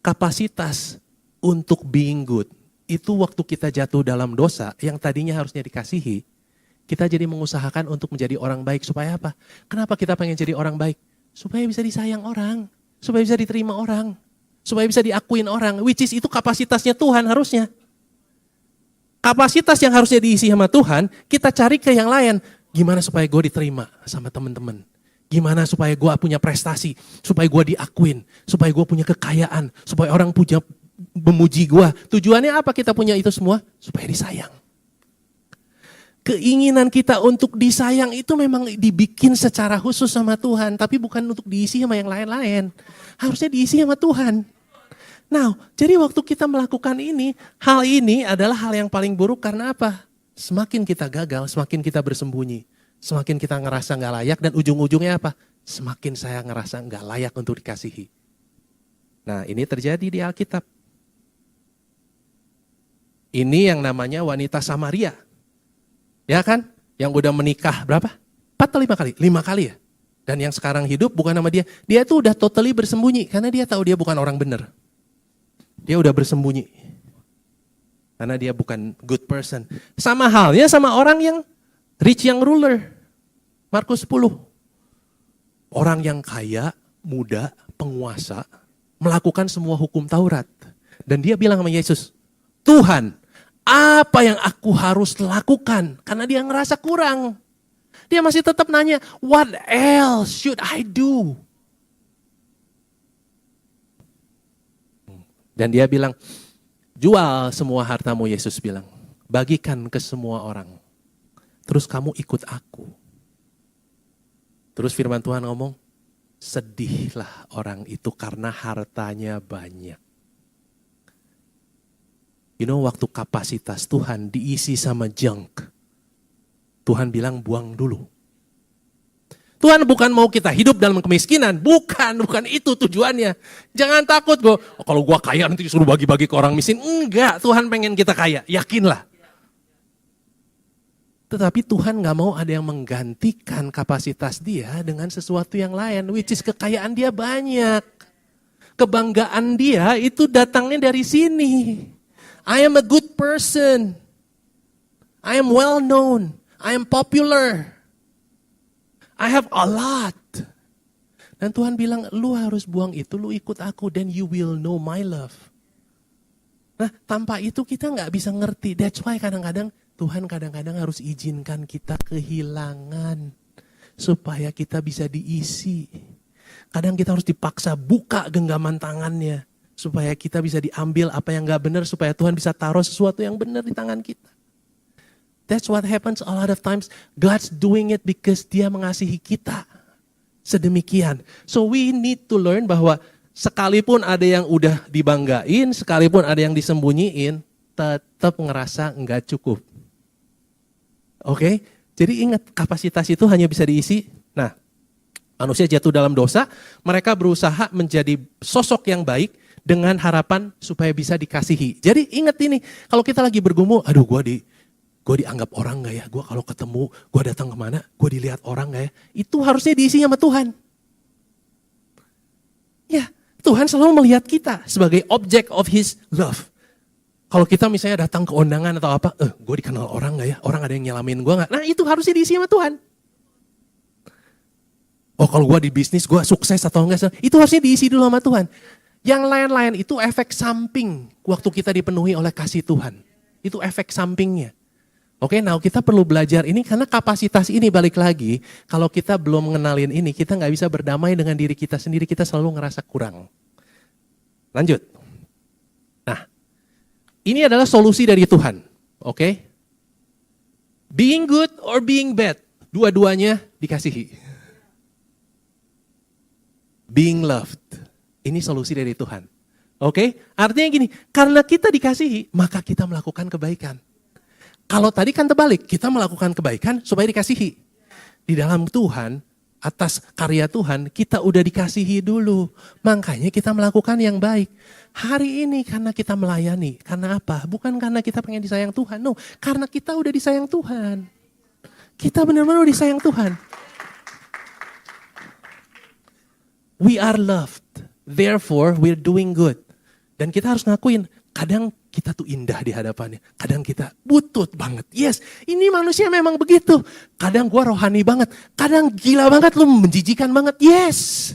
kapasitas untuk being good, itu waktu kita jatuh dalam dosa, yang tadinya harusnya dikasihi, kita jadi mengusahakan untuk menjadi orang baik. Supaya apa? Kenapa kita pengen jadi orang baik? Supaya bisa disayang orang, supaya bisa diterima orang, supaya bisa diakuin orang, which is itu kapasitasnya Tuhan harusnya. Kapasitas yang harusnya diisi sama Tuhan, kita cari ke yang lain. Gimana supaya gue diterima sama teman-teman? Gimana supaya gue punya prestasi? Supaya gue diakuin? Supaya gue punya kekayaan? Supaya orang punya memuji gue? Tujuannya apa kita punya itu semua? Supaya disayang. Keinginan kita untuk disayang itu memang dibikin secara khusus sama Tuhan. Tapi bukan untuk diisi sama yang lain-lain. Harusnya diisi sama Tuhan. Nah, jadi waktu kita melakukan ini, hal ini adalah hal yang paling buruk karena apa? Semakin kita gagal, semakin kita bersembunyi. Semakin kita ngerasa gak layak dan ujung-ujungnya apa? Semakin saya ngerasa gak layak untuk dikasihi. Nah, ini terjadi di Alkitab. Ini yang namanya wanita Samaria. Ya kan? Yang udah menikah berapa? 4 atau 5 kali? 5 kali ya? Dan yang sekarang hidup bukan nama dia. Dia tuh udah totally bersembunyi karena dia tahu dia bukan orang benar. Dia udah bersembunyi. Karena dia bukan good person. Sama halnya sama orang yang rich young ruler. Markus 10. Orang yang kaya, muda, penguasa, melakukan semua hukum Taurat. Dan dia bilang sama Yesus, Tuhan, apa yang aku harus lakukan? Karena dia ngerasa kurang. Dia masih tetap nanya, what else should I do? Dan dia bilang, jual semua hartamu, Yesus bilang. Bagikan ke semua orang. Terus kamu ikut aku. Terus firman Tuhan ngomong, sedihlah orang itu karena hartanya banyak. You know, waktu kapasitas Tuhan diisi sama junk, Tuhan bilang buang dulu. Tuhan bukan mau kita hidup dalam kemiskinan. Bukan itu tujuannya. Jangan takut gue, kalau gue kaya nanti disuruh bagi-bagi ke orang miskin. Enggak, Tuhan pengen kita kaya, yakinlah. Tetapi Tuhan gak mau ada yang menggantikan kapasitas dia dengan sesuatu yang lain. Which is kekayaan dia banyak. Kebanggaan dia itu datangnya dari sini. I am a good person. I am well known. I am popular. I have a lot. Dan Tuhan bilang, lu harus buang itu, lu ikut aku, then you will know my love. Nah, tanpa itu kita gak bisa ngerti. That's why kadang-kadang Tuhan kadang-kadang harus izinkan kita kehilangan supaya kita bisa diisi. Kadang kita harus dipaksa buka genggaman tangannya supaya kita bisa diambil apa yang gak benar, supaya Tuhan bisa taruh sesuatu yang benar di tangan kita. That's what happens a lot of times. God's doing it because dia mengasihi kita sedemikian. So we need to learn bahwa sekalipun ada yang udah dibanggain, sekalipun ada yang disembunyiin, tetap ngerasa enggak cukup. Oke? Jadi ingat, kapasitas itu hanya bisa diisi. Nah, manusia jatuh dalam dosa, mereka berusaha menjadi sosok yang baik dengan harapan supaya bisa dikasihi. Jadi ingat ini, kalau kita lagi bergumul, aduh gue dianggap orang gak ya? Gue kalau ketemu, gue datang kemana, gue dilihat orang gak ya? Itu harusnya diisi sama Tuhan. Ya, Tuhan selalu melihat kita sebagai object of His love. Kalau kita misalnya datang ke undangan atau apa, gue dikenal orang gak ya? Orang ada yang nyelamin gue gak? Nah itu harusnya diisi sama Tuhan. Oh kalau gue di bisnis, gue sukses atau enggak, itu harusnya diisi dulu sama Tuhan. Yang lain-lain itu efek samping waktu kita dipenuhi oleh kasih Tuhan. Itu efek sampingnya. Oke, nah kita perlu belajar ini karena kapasitas ini balik lagi. Kalau kita belum mengenalin ini, kita gak bisa berdamai dengan diri kita sendiri, kita selalu ngerasa kurang. Lanjut. Nah, ini adalah solusi dari Tuhan. Oke? Being good or being bad, dua-duanya dikasihi. Being loved, ini solusi dari Tuhan. Oke? Artinya gini, karena kita dikasihi, maka kita melakukan kebaikan. Kalau tadi kan terbalik, kita melakukan kebaikan supaya dikasihi. Di dalam Tuhan, atas karya Tuhan, kita udah dikasihi dulu. Makanya kita melakukan yang baik. Hari ini karena kita melayani, karena apa? Bukan karena kita pengen disayang Tuhan, no. Karena kita udah disayang Tuhan. Kita benar-benar udah disayang Tuhan. We are loved, therefore we're doing good. Dan kita harus ngakuin, kadang kita tuh indah di hadapannya. Kadang kita butut banget. Yes, ini manusia memang begitu. Kadang gua rohani banget. Kadang gila banget, lu menjijikan banget. Yes.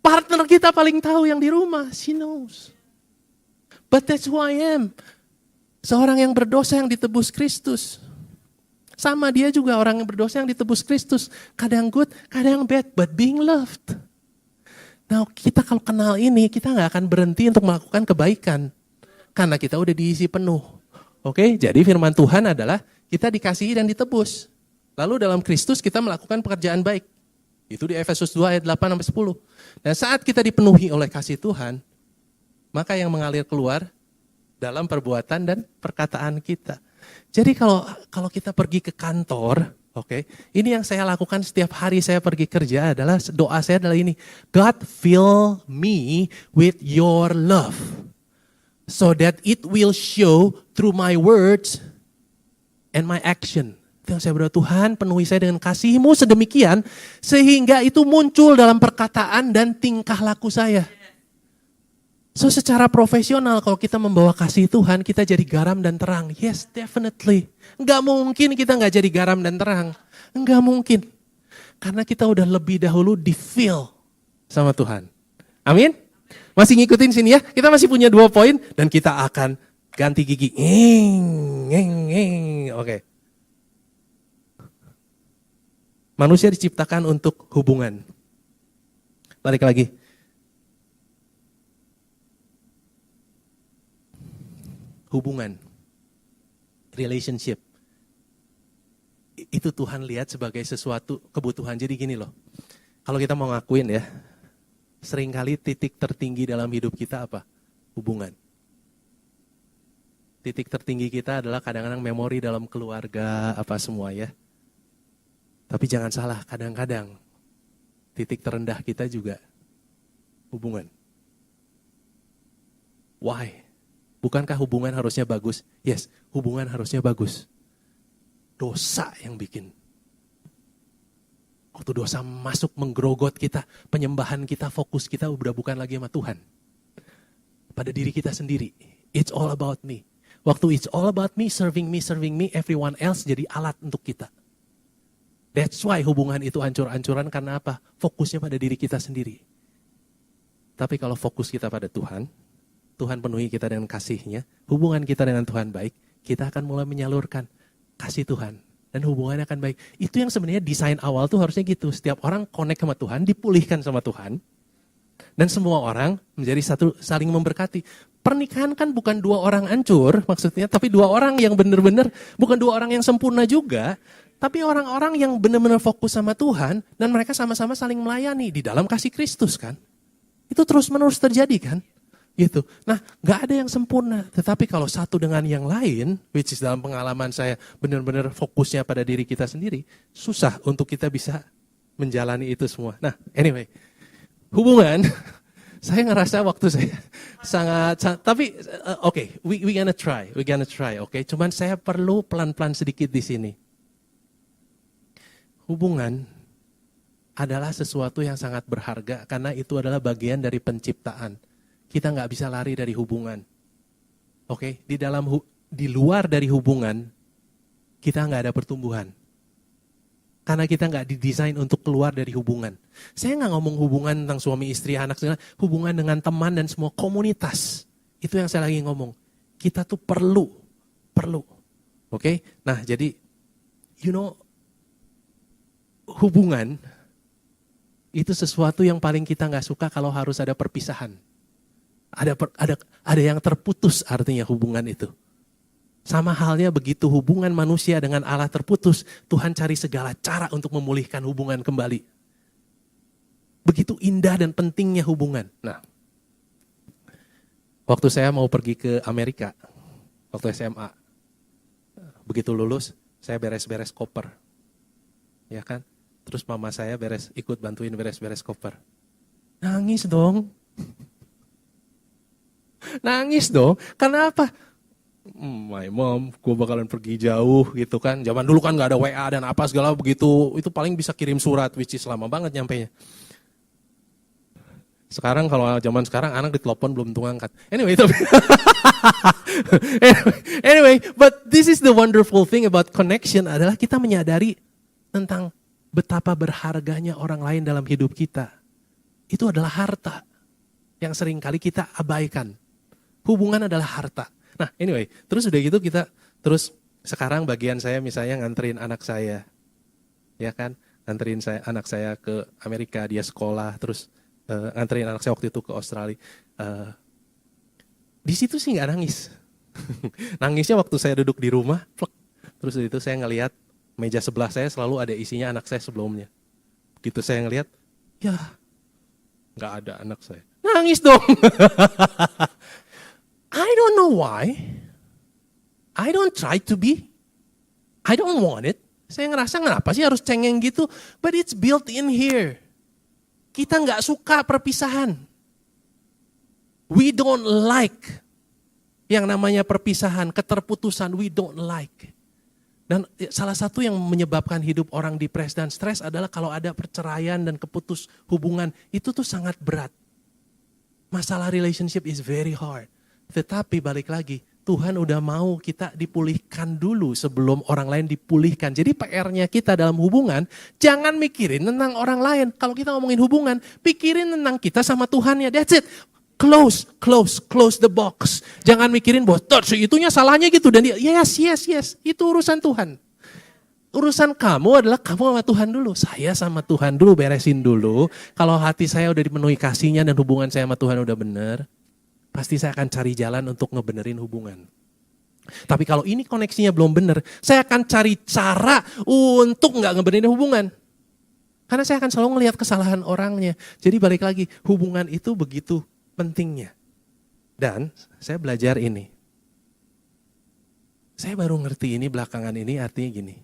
Partner kita paling tahu yang di rumah. She knows. But that's who I am. Seorang yang berdosa yang ditebus Kristus. Sama dia juga orang yang berdosa yang ditebus Kristus. Kadang good, kadang bad. But being loved. Nah kita kalau kenal ini, kita gak akan berhenti untuk melakukan kebaikan. Karena kita udah diisi penuh. Oke, jadi firman Tuhan adalah kita dikasihi dan ditebus. Lalu dalam Kristus kita melakukan pekerjaan baik. Itu di Efesus 2 ayat 8-10. Dan saat kita dipenuhi oleh kasih Tuhan, maka yang mengalir keluar dalam perbuatan dan perkataan kita. Jadi kalau kita pergi ke kantor, oke, ini yang saya lakukan setiap hari saya pergi kerja adalah doa saya adalah ini. God fill me with your love. So that it will show through my words and my action. Itu yang saya berdoa, Tuhan penuhi saya dengan kasih-Mu sedemikian sehingga itu muncul dalam perkataan dan tingkah laku saya. So secara profesional kalau kita membawa kasih Tuhan, kita jadi garam dan terang. Yes, definitely. Enggak mungkin kita enggak jadi garam dan terang. Enggak mungkin. Karena kita udah lebih dahulu di-fill sama Tuhan. Amin? Masih ngikutin sini ya? Kita masih punya 2 poin dan kita akan ganti gigi. Oke. Manusia diciptakan untuk hubungan. Balik lagi. Hubungan. Relationship. Itu Tuhan lihat sebagai sesuatu kebutuhan. Jadi gini loh. Kalau kita mau ngakuin ya, seringkali titik tertinggi dalam hidup kita apa? Hubungan. Titik tertinggi kita adalah kadang-kadang memori dalam keluarga, apa semua ya. Tapi jangan salah, kadang-kadang titik terendah kita juga hubungan. Why? Bukankah hubungan harusnya bagus? Yes, hubungan harusnya bagus. Dosa yang bikin. Waktu dosa masuk menggerogot kita, penyembahan kita, fokus kita udah bukan lagi sama Tuhan. Pada diri kita sendiri. It's all about me. Waktu it's all about me, serving me, everyone else jadi alat untuk kita. That's why hubungan itu hancur-hancuran karena apa? Fokusnya pada diri kita sendiri. Tapi kalau fokus kita pada Tuhan, Tuhan penuhi kita dengan kasih-Nya, hubungan kita dengan Tuhan baik, kita akan mulai menyalurkan kasih Tuhan. Dan hubungannya akan baik. Itu yang sebenarnya desain awal tuh harusnya gitu. Setiap orang connect sama Tuhan, dipulihkan sama Tuhan. Dan semua orang menjadi satu, saling memberkati. Pernikahan kan bukan 2 orang hancur maksudnya, tapi 2 orang yang benar-benar, bukan 2 orang yang sempurna juga, tapi orang-orang yang benar-benar fokus sama Tuhan, dan mereka sama-sama saling melayani di dalam kasih Kristus kan. Itu terus-menerus terjadi kan. Gitu. Nah, gak ada yang sempurna. Tetapi kalau satu dengan yang lain, which is dalam pengalaman saya benar-benar fokusnya pada diri kita sendiri, susah untuk kita bisa menjalani itu semua. Nah, anyway, hubungan, saya ngerasa waktu saya sangat tapi oke, we gonna try, oke. Cuman saya perlu pelan-pelan sedikit di sini. Hubungan adalah sesuatu yang sangat berharga karena itu adalah bagian dari penciptaan. Kita nggak bisa lari dari hubungan. Oke, di luar dari hubungan, kita nggak ada pertumbuhan. Karena kita nggak didesain untuk keluar dari hubungan. Saya nggak ngomong hubungan tentang suami istri, anak, hubungan dengan teman dan semua komunitas. Itu yang saya lagi ngomong. Kita tuh perlu. Oke, nah jadi, hubungan itu sesuatu yang paling kita nggak suka kalau harus ada perpisahan. Ada yang terputus artinya hubungan itu. Sama halnya begitu hubungan manusia dengan Allah terputus, Tuhan cari segala cara untuk memulihkan hubungan kembali. Begitu indah dan pentingnya hubungan. Nah, waktu saya mau pergi ke Amerika, waktu SMA, begitu lulus, saya beres-beres koper. Ya kan? Terus mama saya ikut bantuin beres-beres koper. Nangis dong. Nangis dong, karena apa? My mom, gue bakalan pergi jauh gitu kan. Zaman dulu kan gak ada WA dan apa segala begitu. Itu paling bisa kirim surat, which is lama banget nyampenya. Sekarang kalau zaman sekarang anak ditelepon belum tentu ngangkat. Anyway, but this is the wonderful thing about connection adalah kita menyadari tentang betapa berharganya orang lain dalam hidup kita. Itu adalah harta yang sering kali kita abaikan. Hubungan adalah harta. Nah anyway, terus udah gitu kita, terus sekarang bagian saya misalnya nganterin anak saya. Ya kan, nganterin anak saya ke Amerika, dia sekolah, terus nganterin anak saya waktu itu ke Australia. Di situ sih gak nangis. Nangisnya waktu saya duduk di rumah, terus itu saya ngelihat meja sebelah saya selalu ada isinya anak saya sebelumnya. Gitu saya ngelihat, ya gak ada anak saya. Nangis dong. I don't know why. I don't try to be. I don't want it. Saya ngerasa kenapa sih harus cengeng gitu. But it's built in here. Kita gak suka perpisahan. We don't like yang namanya perpisahan, keterputusan. We don't like. Dan salah satu yang menyebabkan hidup orang depres dan stres adalah kalau ada perceraian dan keputus hubungan. Itu tuh sangat berat. Masalah relationship is very hard. Tetapi balik lagi, Tuhan udah mau kita dipulihkan dulu sebelum orang lain dipulihkan. Jadi PR-nya kita dalam hubungan, jangan mikirin tentang orang lain. Kalau kita ngomongin hubungan, pikirin tentang kita sama Tuhannya. That's it. Close the box. Jangan mikirin bahwa itunya salahnya gitu. Dan dia, yes. Itu urusan Tuhan. Urusan kamu adalah kamu sama Tuhan dulu. Saya sama Tuhan dulu, beresin dulu. Kalau hati saya udah dipenuhi kasihnya dan hubungan saya sama Tuhan udah bener, pasti saya akan cari jalan untuk ngebenerin hubungan. Tapi kalau ini koneksinya belum bener, saya akan cari cara untuk nggak ngebenerin hubungan. Karena saya akan selalu ngelihat kesalahan orangnya. Jadi balik lagi, hubungan itu begitu pentingnya. Dan saya belajar ini. Saya baru ngerti ini belakangan ini, artinya gini.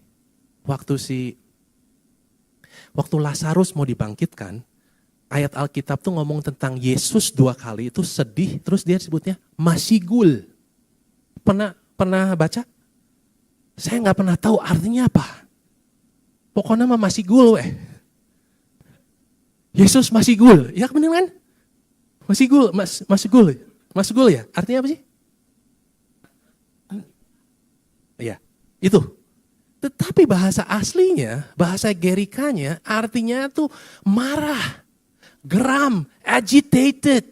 Waktu Lazarus mau dibangkitkan, ayat Alkitab tuh ngomong tentang Yesus 2 kali itu sedih, terus dia sebutnya masigul. Pernah baca? Saya nggak pernah tahu artinya apa. Pokoknya mah masigul Yesus masigul, ya bener kan? Masigul ya. Artinya apa sih? Iya, itu. Tetapi bahasa aslinya, bahasa Gerikanya artinya tuh marah, geram, agitated.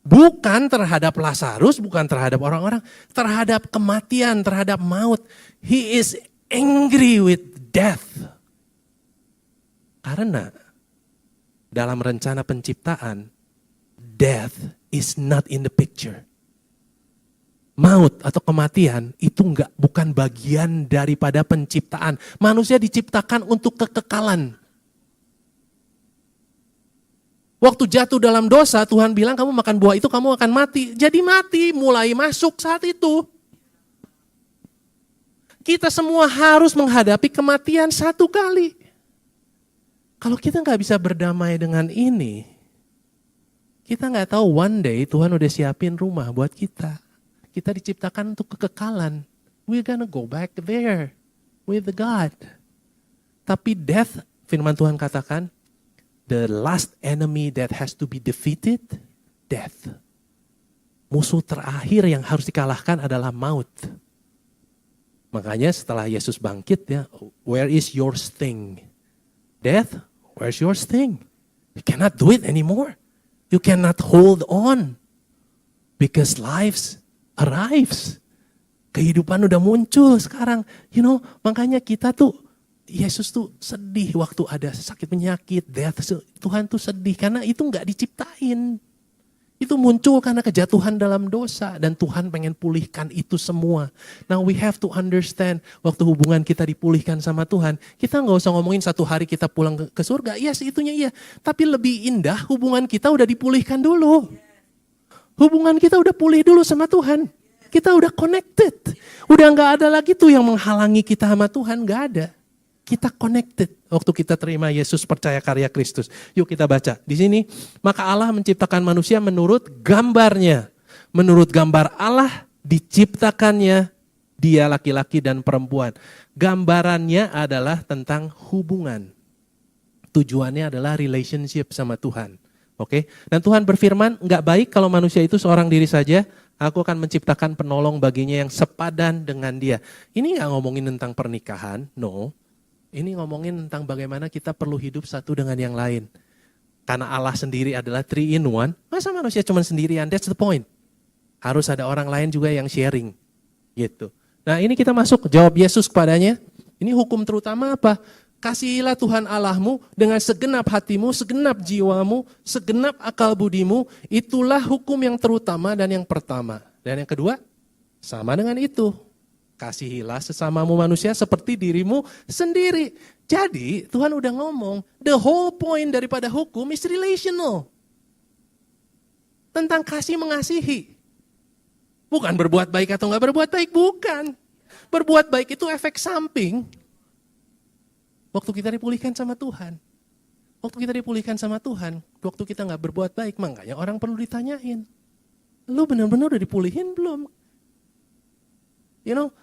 Bukan terhadap Lazarus, bukan terhadap orang-orang, terhadap kematian, terhadap maut. He is angry with death. Karena dalam rencana penciptaan, death is not in the picture. Maut atau kematian itu bukan bagian daripada penciptaan. Manusia diciptakan untuk kekekalan. Waktu jatuh dalam dosa, Tuhan bilang kamu makan buah itu kamu akan mati. Jadi mati, mulai masuk saat itu. Kita semua harus menghadapi kematian satu kali. Kalau kita nggak bisa berdamai dengan ini, kita nggak tahu one day Tuhan udah siapin rumah buat kita. Kita diciptakan untuk kekekalan. We're gonna go back there with God. Tapi death, firman Tuhan katakan, the last enemy that has to be defeated, death. Musuh terakhir yang harus dikalahkan adalah maut. Makanya setelah Yesus bangkit ya, where is your sting? Death, where's your sting? You cannot do it anymore. You cannot hold on. Because life arrives. Kehidupan udah muncul sekarang. Makanya kita tuh, Yesus tuh sedih waktu ada sakit penyakit, death. Tuhan tuh sedih karena itu gak diciptain. Itu muncul karena kejatuhan dalam dosa dan Tuhan pengen pulihkan itu semua. Now we have to understand waktu hubungan kita dipulihkan sama Tuhan, kita gak usah ngomongin satu hari kita pulang ke surga, yes itunya iya. Tapi lebih indah hubungan kita udah dipulihkan dulu. Hubungan kita udah pulih dulu sama Tuhan. Kita udah connected. Udah gak ada lagi tuh yang menghalangi kita sama Tuhan, gak ada. Kita connected waktu kita terima Yesus, percaya karya Kristus. Yuk kita baca. Di sini, maka Allah menciptakan manusia menurut gambarnya. Menurut gambar Allah diciptakannya dia laki-laki dan perempuan. Gambarannya adalah tentang hubungan. Tujuannya adalah relationship sama Tuhan. Oke? Dan Tuhan berfirman, enggak baik kalau manusia itu seorang diri saja. Aku akan menciptakan penolong baginya yang sepadan dengan dia. Ini enggak ngomongin tentang pernikahan, no. Ini ngomongin tentang bagaimana kita perlu hidup satu dengan yang lain. Karena Allah sendiri adalah 3 in 1, masa manusia cuma sendirian? That's the point. Harus ada orang lain juga yang sharing. Gitu. Nah ini kita masuk, jawab Yesus kepadanya. Ini hukum terutama apa? Kasihilah Tuhan Allahmu dengan segenap hatimu, segenap jiwamu, segenap akal budimu. Itulah hukum yang terutama dan yang pertama. Dan yang kedua, sama dengan itu. Kasihilah sesamamu manusia seperti dirimu sendiri. Jadi Tuhan udah ngomong, the whole point daripada hukum is relational. Tentang kasih mengasihi. Bukan berbuat baik atau enggak berbuat baik, bukan. Berbuat baik itu efek samping. Waktu kita dipulihkan sama Tuhan. Waktu kita dipulihkan sama Tuhan, waktu kita enggak berbuat baik, makanya orang perlu ditanyain. Lu benar-benar udah dipulihin belum?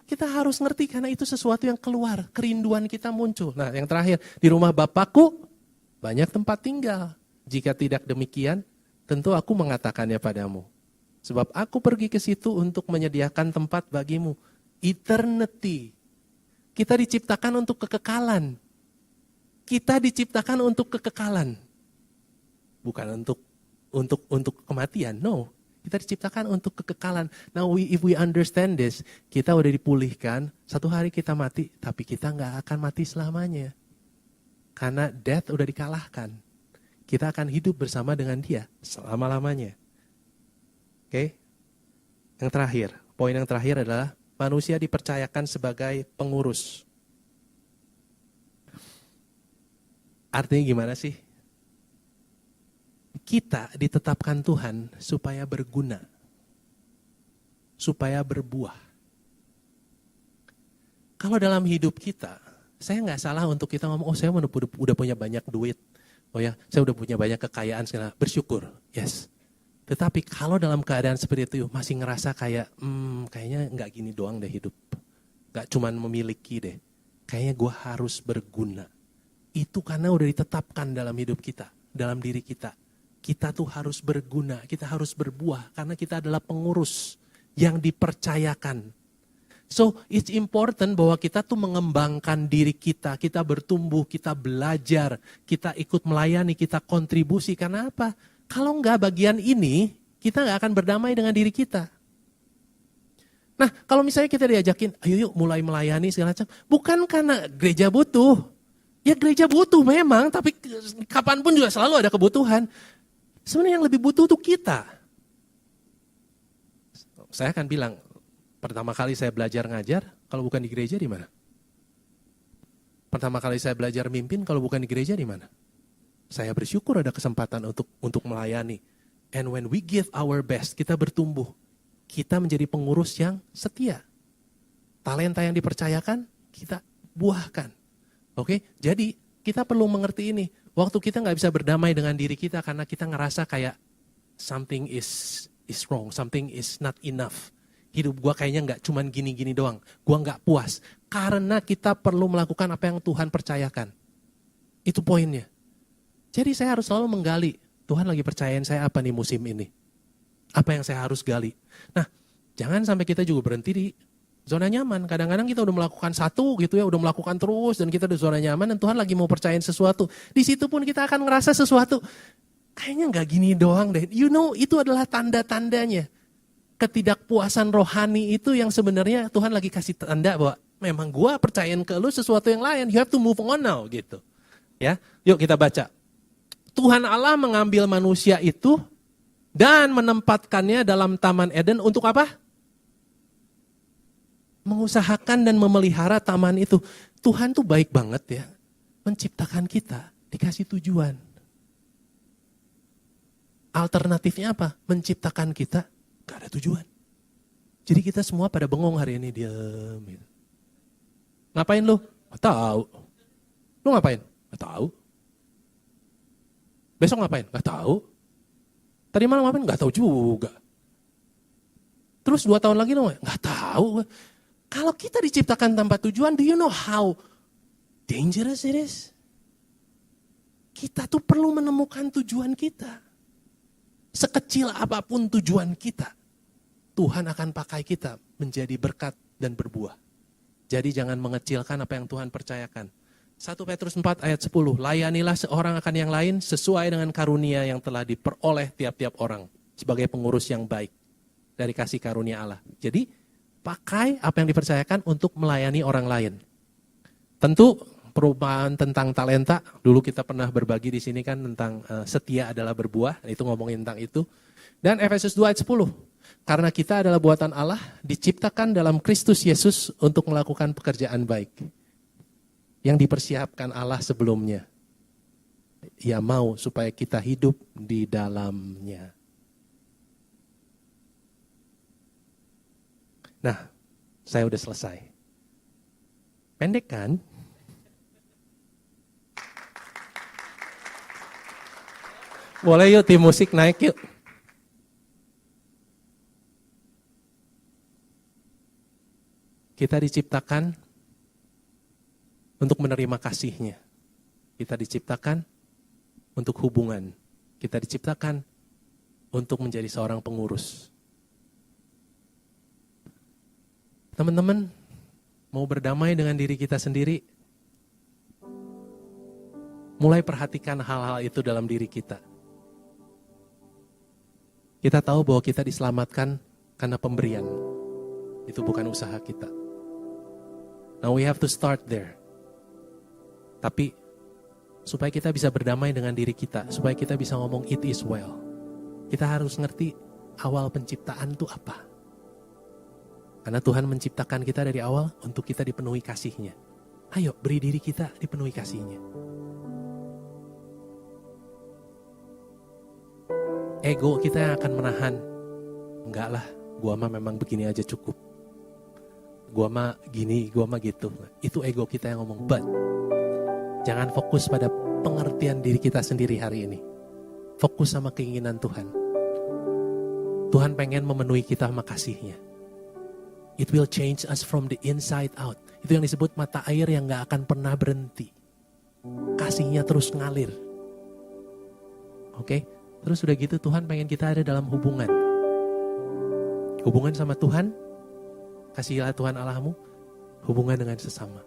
Kita harus ngerti karena itu sesuatu yang keluar, kerinduan kita muncul. Nah yang terakhir, di rumah Bapakku banyak tempat tinggal. Jika tidak demikian, tentu aku mengatakannya padamu. Sebab aku pergi ke situ untuk menyediakan tempat bagimu. Eternity. Kita diciptakan untuk kekekalan. Kita diciptakan untuk kekekalan. Bukan untuk kematian. No. Kita diciptakan untuk kekekalan. Now if we understand this, kita udah dipulihkan, satu hari kita mati, tapi kita nggak akan mati selamanya. Karena death udah dikalahkan. Kita akan hidup bersama dengan dia selama-lamanya. Oke? Yang terakhir, poin yang terakhir adalah manusia dipercayakan sebagai pengurus. Artinya gimana sih? Kita ditetapkan Tuhan supaya berguna, supaya berbuah. Kalau dalam hidup kita, saya nggak salah untuk kita ngomong, oh saya udah punya banyak duit, oh ya saya udah punya banyak kekayaan, segala bersyukur, yes. Tetapi kalau dalam keadaan seperti itu masih ngerasa kayak, kayaknya nggak gini doang deh hidup, nggak cuman memiliki deh, kayaknya gue harus berguna. Itu karena udah ditetapkan dalam hidup kita, dalam diri kita. Kita tuh harus berguna, kita harus berbuah karena kita adalah pengurus yang dipercayakan. So it's important bahwa kita tuh mengembangkan diri kita bertumbuh, kita belajar, kita ikut melayani, kita kontribusi. Karena apa? Kalau enggak bagian ini, kita enggak akan berdamai dengan diri kita. Nah kalau misalnya kita diajakin, ayo yuk mulai melayani segala macam. Bukan karena gereja butuh. Ya gereja butuh memang, tapi kapanpun juga selalu ada kebutuhan. Sebenarnya yang lebih butuh tuh kita. Saya akan bilang, pertama kali saya belajar ngajar, kalau bukan di gereja di mana? Pertama kali saya belajar mimpin, kalau bukan di gereja di mana? Saya bersyukur ada kesempatan untuk melayani. And when we give our best, kita bertumbuh. Kita menjadi pengurus yang setia. Talenta yang dipercayakan, kita buahkan. Oke, jadi kita perlu mengerti ini. Waktu kita nggak bisa berdamai dengan diri kita karena kita ngerasa kayak something is wrong, something is not enough. Hidup gua kayaknya nggak cuman gini-gini doang. Gua nggak puas. Karena kita perlu melakukan apa yang Tuhan percayakan. Itu poinnya. Jadi saya harus selalu menggali, Tuhan lagi percayain saya apa nih musim ini? Apa yang saya harus gali? Nah, jangan sampai kita juga berhenti di zona nyaman. Kadang-kadang kita udah melakukan satu gitu ya, udah melakukan terus dan kita di zona nyaman dan Tuhan lagi mau percayain sesuatu. Di situ pun kita akan ngerasa sesuatu, kayaknya nggak gini doang deh. You know, itu adalah tanda-tandanya. Ketidakpuasan rohani itu yang sebenarnya Tuhan lagi kasih tanda bahwa memang gua percayain ke lu sesuatu yang lain. You have to move on now gitu. Ya, yuk kita baca. Tuhan Allah mengambil manusia itu dan menempatkannya dalam Taman Eden untuk apa? Mengusahakan dan memelihara taman itu. Tuhan tuh baik banget ya. Menciptakan kita, dikasih tujuan. Alternatifnya apa? Menciptakan kita, gak ada tujuan. Jadi kita semua pada bengong hari ini, diam. Ngapain lu? Gak tahu. Lu ngapain? Gak tahu. Besok ngapain? Gak tahu. Tadi malam ngapain? Gak tahu juga. Terus 2 tahun lagi lu gak tahu. Kalau kita diciptakan tanpa tujuan, do you know how dangerous it is? Kita tuh perlu menemukan tujuan kita. Sekecil apapun tujuan kita, Tuhan akan pakai kita menjadi berkat dan berbuah. Jadi jangan mengecilkan apa yang Tuhan percayakan. 1 Petrus 4 ayat 10, layanilah seorang akan yang lain sesuai dengan karunia yang telah diperoleh tiap-tiap orang sebagai pengurus yang baik dari kasih karunia Allah. Jadi pakai apa yang dipercayakan untuk melayani orang lain. Tentu perubahan tentang talenta, dulu kita pernah berbagi di sini kan tentang setia adalah berbuah, itu ngomongin tentang itu. Dan Efesus 2 ayat 10, karena kita adalah buatan Allah, diciptakan dalam Kristus Yesus untuk melakukan pekerjaan baik yang dipersiapkan Allah sebelumnya. Ia mau supaya kita hidup di dalamnya. Nah, saya udah selesai. Pendek kan? Boleh yuk tim musik naik yuk. Kita diciptakan untuk menerima kasih-Nya. Kita diciptakan untuk hubungan. Kita diciptakan untuk menjadi seorang pengurus. Teman-teman, mau berdamai dengan diri kita sendiri, mulai perhatikan hal-hal itu dalam diri kita. Kita tahu bahwa kita diselamatkan karena pemberian. Itu bukan usaha kita. Now we have to start there. Tapi supaya kita bisa berdamai dengan diri kita, supaya kita bisa ngomong it is well, kita harus ngerti awal penciptaan itu apa. Karena Tuhan menciptakan kita dari awal untuk kita dipenuhi kasih-Nya. Ayo beri diri kita dipenuhi kasih-Nya. Ego kita yang akan menahan. Enggak lah, gua mah memang begini aja cukup. Gua mah gini, gua mah gitu. Itu ego kita yang ngomong. But jangan fokus pada pengertian diri kita sendiri hari ini. Fokus sama keinginan Tuhan. Tuhan pengen memenuhi kita sama kasih-Nya. It will change us from the inside out. Itu yang disebut mata air yang gak akan pernah berhenti. Kasih-Nya terus ngalir. Oke? Terus udah gitu Tuhan pengen kita ada dalam hubungan. Hubungan sama Tuhan, kasihilah Tuhan Allahmu, hubungan dengan sesama.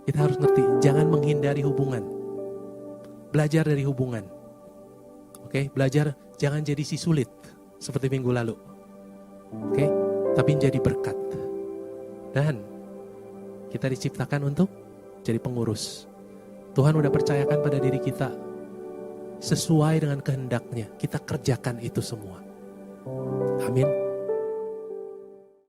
Kita harus ngerti, jangan menghindari hubungan. Belajar dari hubungan. Oke? Belajar jangan jadi si sulit. Seperti minggu lalu. Oke? Tapi jadi berkat. Dan kita diciptakan untuk jadi pengurus. Tuhan udah percayakan pada diri kita. Sesuai dengan kehendak-Nya. Kita kerjakan itu semua. Amin.